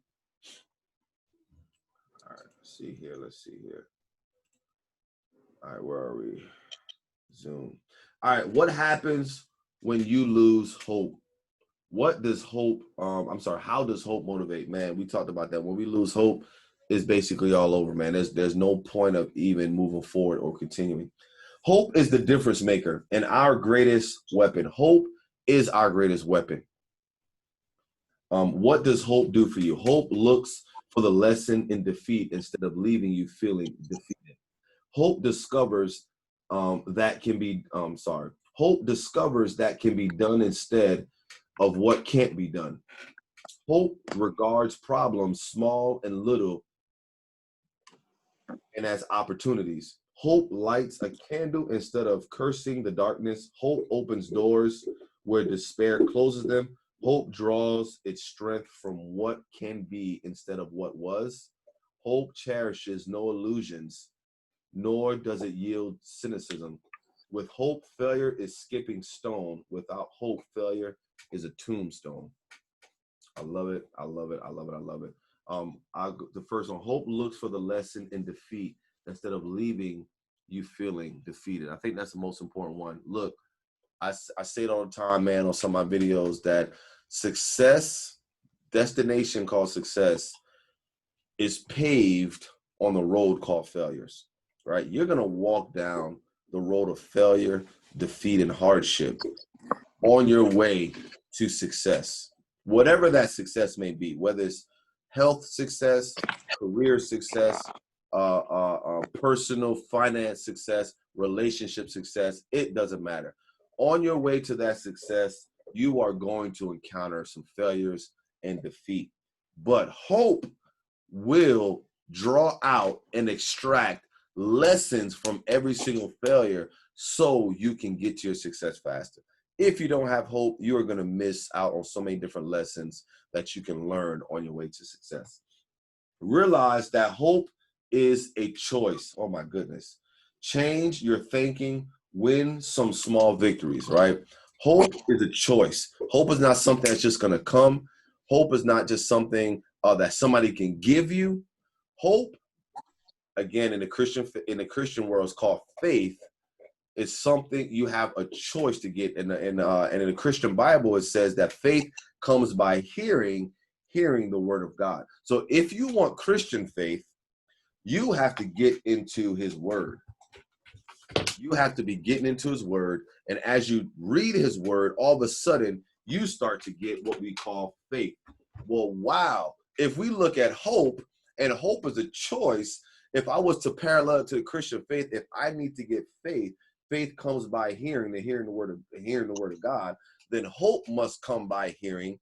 All right, let's see here. All right, where are we? Zoom. All right, what happens when you lose hope? What does hope, how does hope motivate? Man, we talked about that. When we lose hope, it's basically all over, man. There's no point of even moving forward or continuing. Hope is the difference maker and our greatest weapon. Hope is our greatest weapon. What does hope do for you? Hope looks for the lesson in defeat instead of leaving you feeling defeated. Hope discovers that can be, Hope discovers that can be done instead of what can't be done. Hope regards problems, small and little, and as opportunities. Hope lights a candle instead of cursing the darkness. Hope opens doors where despair closes them. Hope draws its strength from what can be instead of what was. Hope cherishes no illusions, nor does it yield cynicism. With hope, failure is skipping stone. Without hope, failure is a tombstone. I love it. I love it. I love it. I love it. The first one, hope looks for the lesson in defeat instead of leaving you feeling defeated. I think that's the most important one. Look, I say it all the time, man, on some of my videos that success, destination called success, is paved on the road called failures, right? You're going to walk down the road of failure, defeat, and hardship on your way to success. Whatever that success may be, whether it's health success, career success, personal finance success, relationship success, it doesn't matter. On your way to that success, you are going to encounter some failures and defeat. But hope will draw out and extract lessons from every single failure so you can get to your success faster. If you don't have hope, you are going to miss out on so many different lessons that you can learn on your way to success. Realize that hope is a choice. Oh my goodness. Change your thinking, win some small victories, right? Hope is a choice. Hope is not something that's just going to come. Hope is not just something that somebody can give you. Hope, again, in the Christian world, is called faith. It's something you have a choice to get. And in the Christian Bible, it says that faith comes by hearing the word of God. So if you want Christian faith, you have to get into his word. You have to be getting into his word. And as you read his word, all of a sudden, you start to get what we call faith. Well, wow. If we look at hope, and hope is a choice, if I was to parallel it to the Christian faith, if I need to get faith, faith comes by hearing, and hearing the word of God, then hope must come by hearing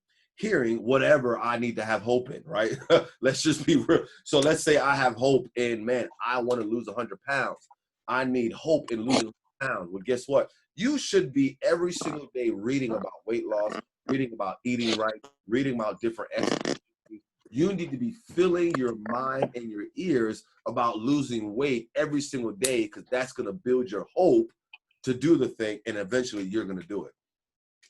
whatever I need to have hope in, right? Let's just be real. So let's say I have hope in, man, I want to lose 100 pounds. I need hope in losing pounds. Well, guess what? You should be every single day reading about weight loss, reading about eating right, reading about different exercises. You need to be filling your mind and your ears about losing weight every single day, because that's going to build your hope to do the thing, and eventually you're going to do it.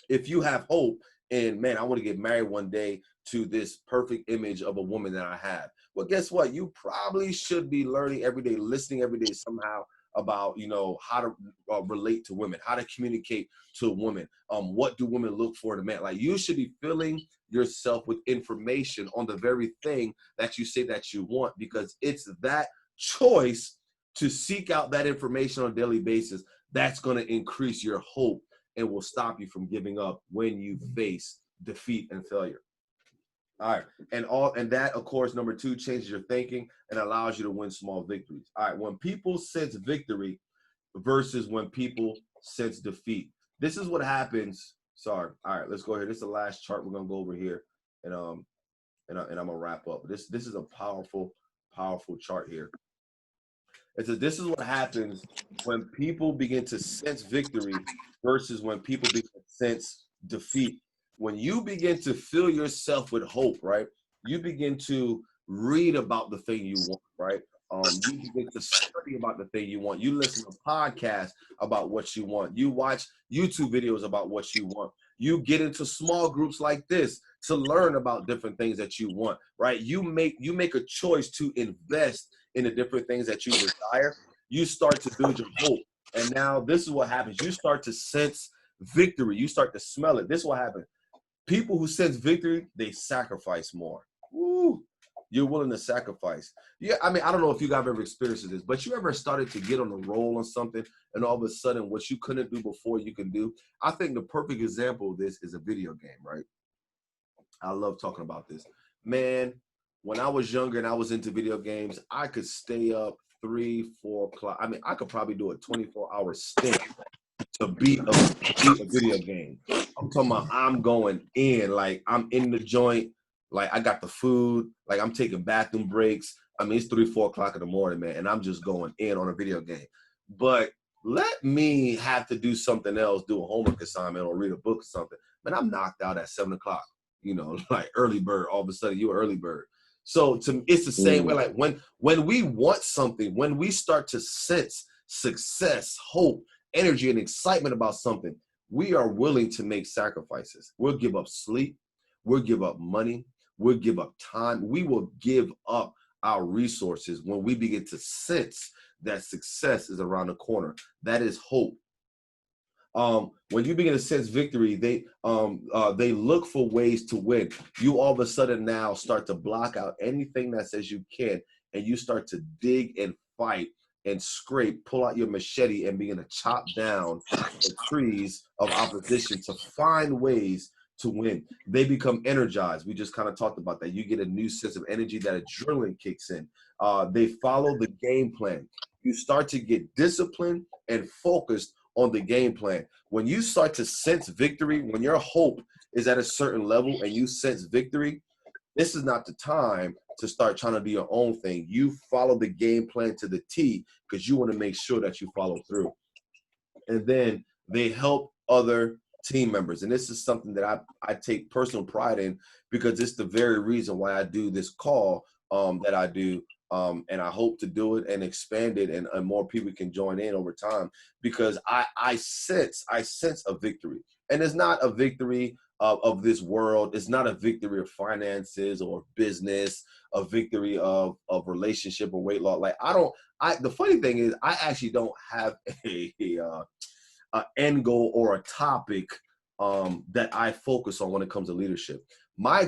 If you have hope and, man, I want to get married one day to this perfect image of a woman that I have, well, guess what? You probably should be learning every day, listening every day somehow about, how to relate to women, how to communicate to women. What do women look for in a man? Like, you should be filling yourself with information on the very thing that you say that you want, because it's that choice to seek out that information on a daily basis that's going to increase your hope and will stop you from giving up when you face defeat and failure. All right. And that, of course, number 2, changes your thinking and allows you to win small victories. All right. When people sense victory versus when people sense defeat, this is what happens. Sorry. All right, let's go here. This is the last chart we're gonna go over here, and I'm gonna wrap up. This is a powerful chart here. It says this is what happens when people begin to sense victory versus when people begin to sense defeat. When you begin to fill yourself with hope, right? You begin to read about the thing you want, right? You begin to study about the thing you want. You listen to podcasts about what you want. You watch YouTube videos about what you want. You get into small groups like this to learn about different things that you want, right? You make a choice to invest in the different things that you desire. You start to build your hope. And now this is what happens. You start to sense victory. You start to smell it. This is what happens. People who sense victory, they sacrifice more. Woo. You're willing to sacrifice. Yeah, I mean, I don't know if you guys have ever experienced this, but you ever started to get on a roll on something and all of a sudden what you couldn't do before you can do? I think the perfect example of this is a video game, right? I love talking about this. Man, when I was younger and I was into video games, I could stay up 3, 4 o'clock. I mean, I could probably do a 24-hour stint to beat a video game. I'm talking about I'm going in, like I'm in the joint, like I got the food, like I'm taking bathroom breaks. I mean, it's 3, 4 o'clock in the morning, man, and I'm just going in on a video game. But let me have to do something else, do a homework assignment or read a book or something. Man, I'm knocked out at 7 o'clock, like early bird. All of a sudden you're early bird. So it's the same way. Like when we want something, when we start to sense success, hope, energy, and excitement about something, we are willing to make sacrifices. We'll give up sleep. We'll give up money. We'll give up time. We will give up our resources when we begin to sense that success is around the corner. That is hope. When you begin to sense victory, they look for ways to win. You all of a sudden now start to block out anything that says you can, and you start to dig and fight and scrape, pull out your machete and begin to chop down the trees of opposition to find ways to win. They become energized. We just kind of talked about that. You get a new sense of energy, that adrenaline kicks in. They follow the game plan. You start to get disciplined and focused on the game plan. When you start to sense victory, when your hope is at a certain level and you sense victory, this is not the time to start trying to do your own thing. You follow the game plan to the T because you want to make sure that you follow through. And then they help other team members. And this is something that I take personal pride in, because it's the very reason why I do this call that I do. And I hope to do it and expand it, and more people can join in over time, because I sense a victory. And it's not a victory of this world. It's not a victory of finances or business, a victory of relationship or weight loss. Like the funny thing is, I actually don't have a end goal or a topic that I focus on when it comes to leadership. My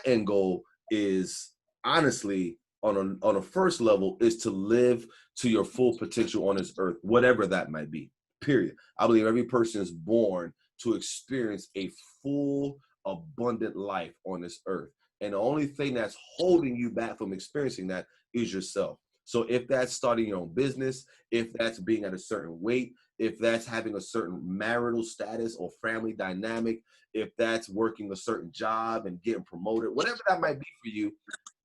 end goal is, honestly, on a first level, is to live to your full potential on this earth, whatever that might be, period. I believe every person is born to experience a full, abundant life on this earth. And the only thing that's holding you back from experiencing that is yourself. So if that's starting your own business, if that's being at a certain weight, if that's having a certain marital status or family dynamic, if that's working a certain job and getting promoted, whatever that might be for you,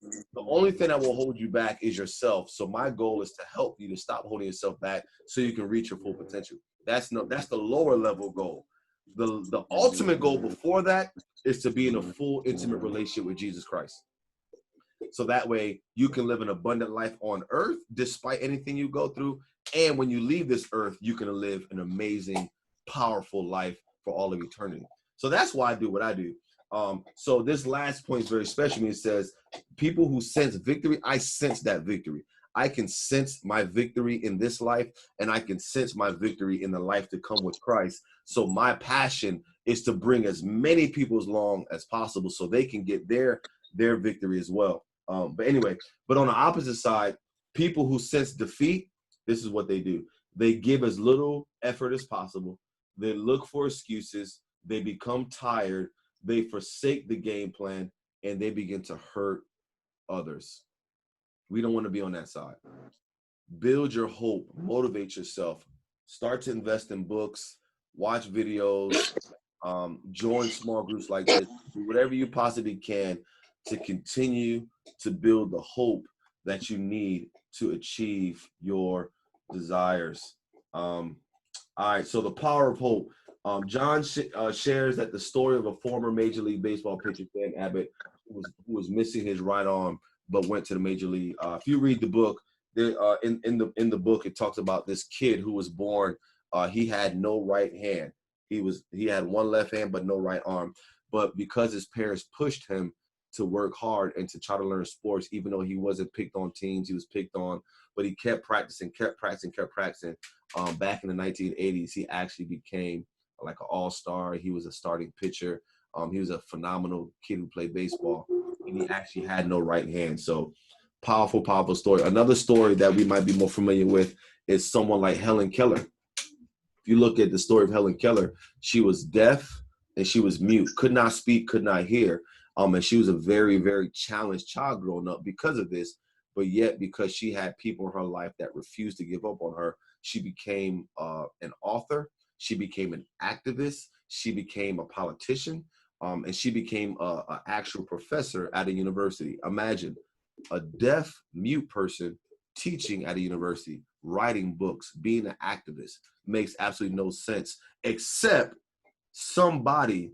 the only thing that will hold you back is yourself. So my goal is to help you to stop holding yourself back so you can reach your full potential. That's the lower level goal. The ultimate goal before that is to be in a full intimate relationship with Jesus Christ. So that way you can live an abundant life on earth despite anything you go through. And when you leave this earth, you can live an amazing, powerful life for all of eternity. So that's why I do what I do. So this last point is very special to me. It says, people who sense victory, I sense that victory. I can sense my victory in this life, and I can sense my victory in the life to come with Christ. So my passion is to bring as many people along as possible so they can get their victory as well. But anyway, but on the opposite side, people who sense defeat, this is what they do. They give as little effort as possible. They look for excuses. They become tired. They forsake the game plan, and they begin to hurt others. We don't want to be on that side. Build your hope. Motivate yourself. Start to invest in books. Watch videos. Join small groups like this. Do whatever you possibly can to continue to build the hope that you need to achieve your desires. All right, so the power of hope. John shares that the story of a former Major League Baseball pitcher, Dan Abbott, who was missing his right arm but went to the Major League. If you read the book, in the book, it talks about this kid who was born. He had no right hand. He had one left hand but no right arm. But because his parents pushed him to work hard and to try to learn sports, even though he wasn't picked on teams, he was picked on, but he kept practicing. Back in the 1980s, he actually became like an all-star. He was a starting pitcher. He was a phenomenal kid who played baseball, and he actually had no right hand. So powerful, powerful story. Another story that we might be more familiar with is someone like Helen Keller. If you look at the story of Helen Keller, she was deaf and she was mute, could not speak, could not hear. And she was a very, very challenged child growing up because of this. But yet, because she had people in her life that refused to give up on her, she became an author. She became an activist. She became a politician. And she became an actual professor at a university. Imagine a deaf, mute person teaching at a university, writing books, being an activist. Makes absolutely no sense, except somebody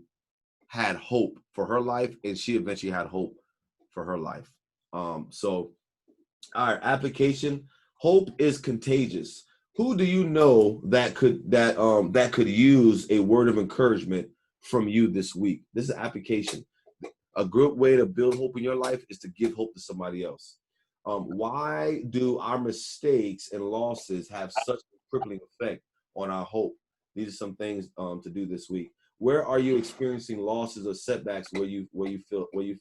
had hope for her life, and she eventually had hope for her life. So, all right, application. Hope is contagious. Who do you know that could use a word of encouragement from you this week? This is an application. A good way to build hope in your life is to give hope to somebody else. Why do our mistakes and losses have such a crippling effect on our hope? These are some things to do this week. Where are you experiencing losses or setbacks where you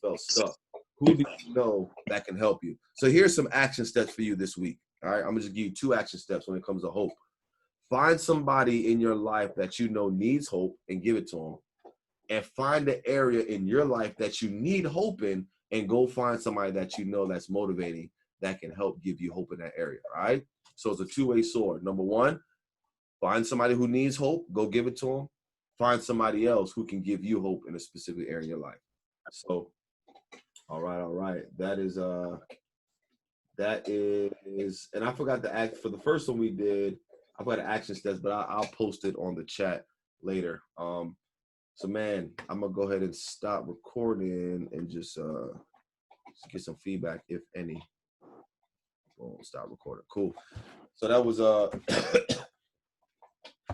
felt stuck? Who do you know that can help you? So here's some action steps for you this week. All right, I'm gonna just give you 2 action steps when it comes to hope. Find somebody in your life that you know needs hope and give it to them. And find the area in your life that you need hope in, and go find somebody that you know that's motivating that can help give you hope in that area. All right. So it's a 2-way sword. Number 1, find somebody who needs hope, go give it to them. Find somebody else who can give you hope in a specific area in your life. So, all right. That is, and I forgot to act for the first one we did. I've got an action steps, but I'll post it on the chat later. So man, I'm gonna go ahead and stop recording and just get some feedback, if any. Boom, stop recording. Cool. So that was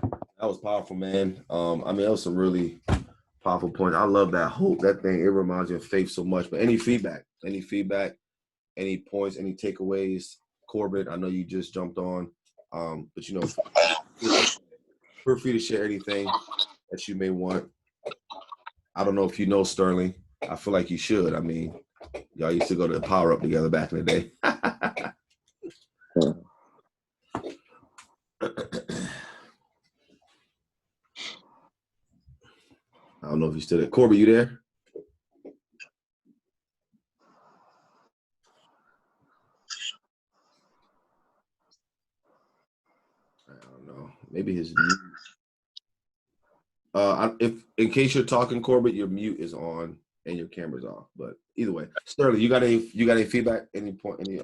that was powerful, man. I mean, that was some really powerful points. I love that hope. That thing, it reminds me of faith so much. But any feedback, any points, any takeaways? Corbett, I know you just jumped on. But you know, feel free to share anything that you may want. I don't know if you know Sterling. I feel like you should. I mean, y'all used to go to the Power Up together back in the day. I don't know if you're still there. Corbett, you there? maybe his mute. If in case you're talking, Corbett, your mute is on and your camera's off. But either way, Sterling, you got any feedback? Any point? Any?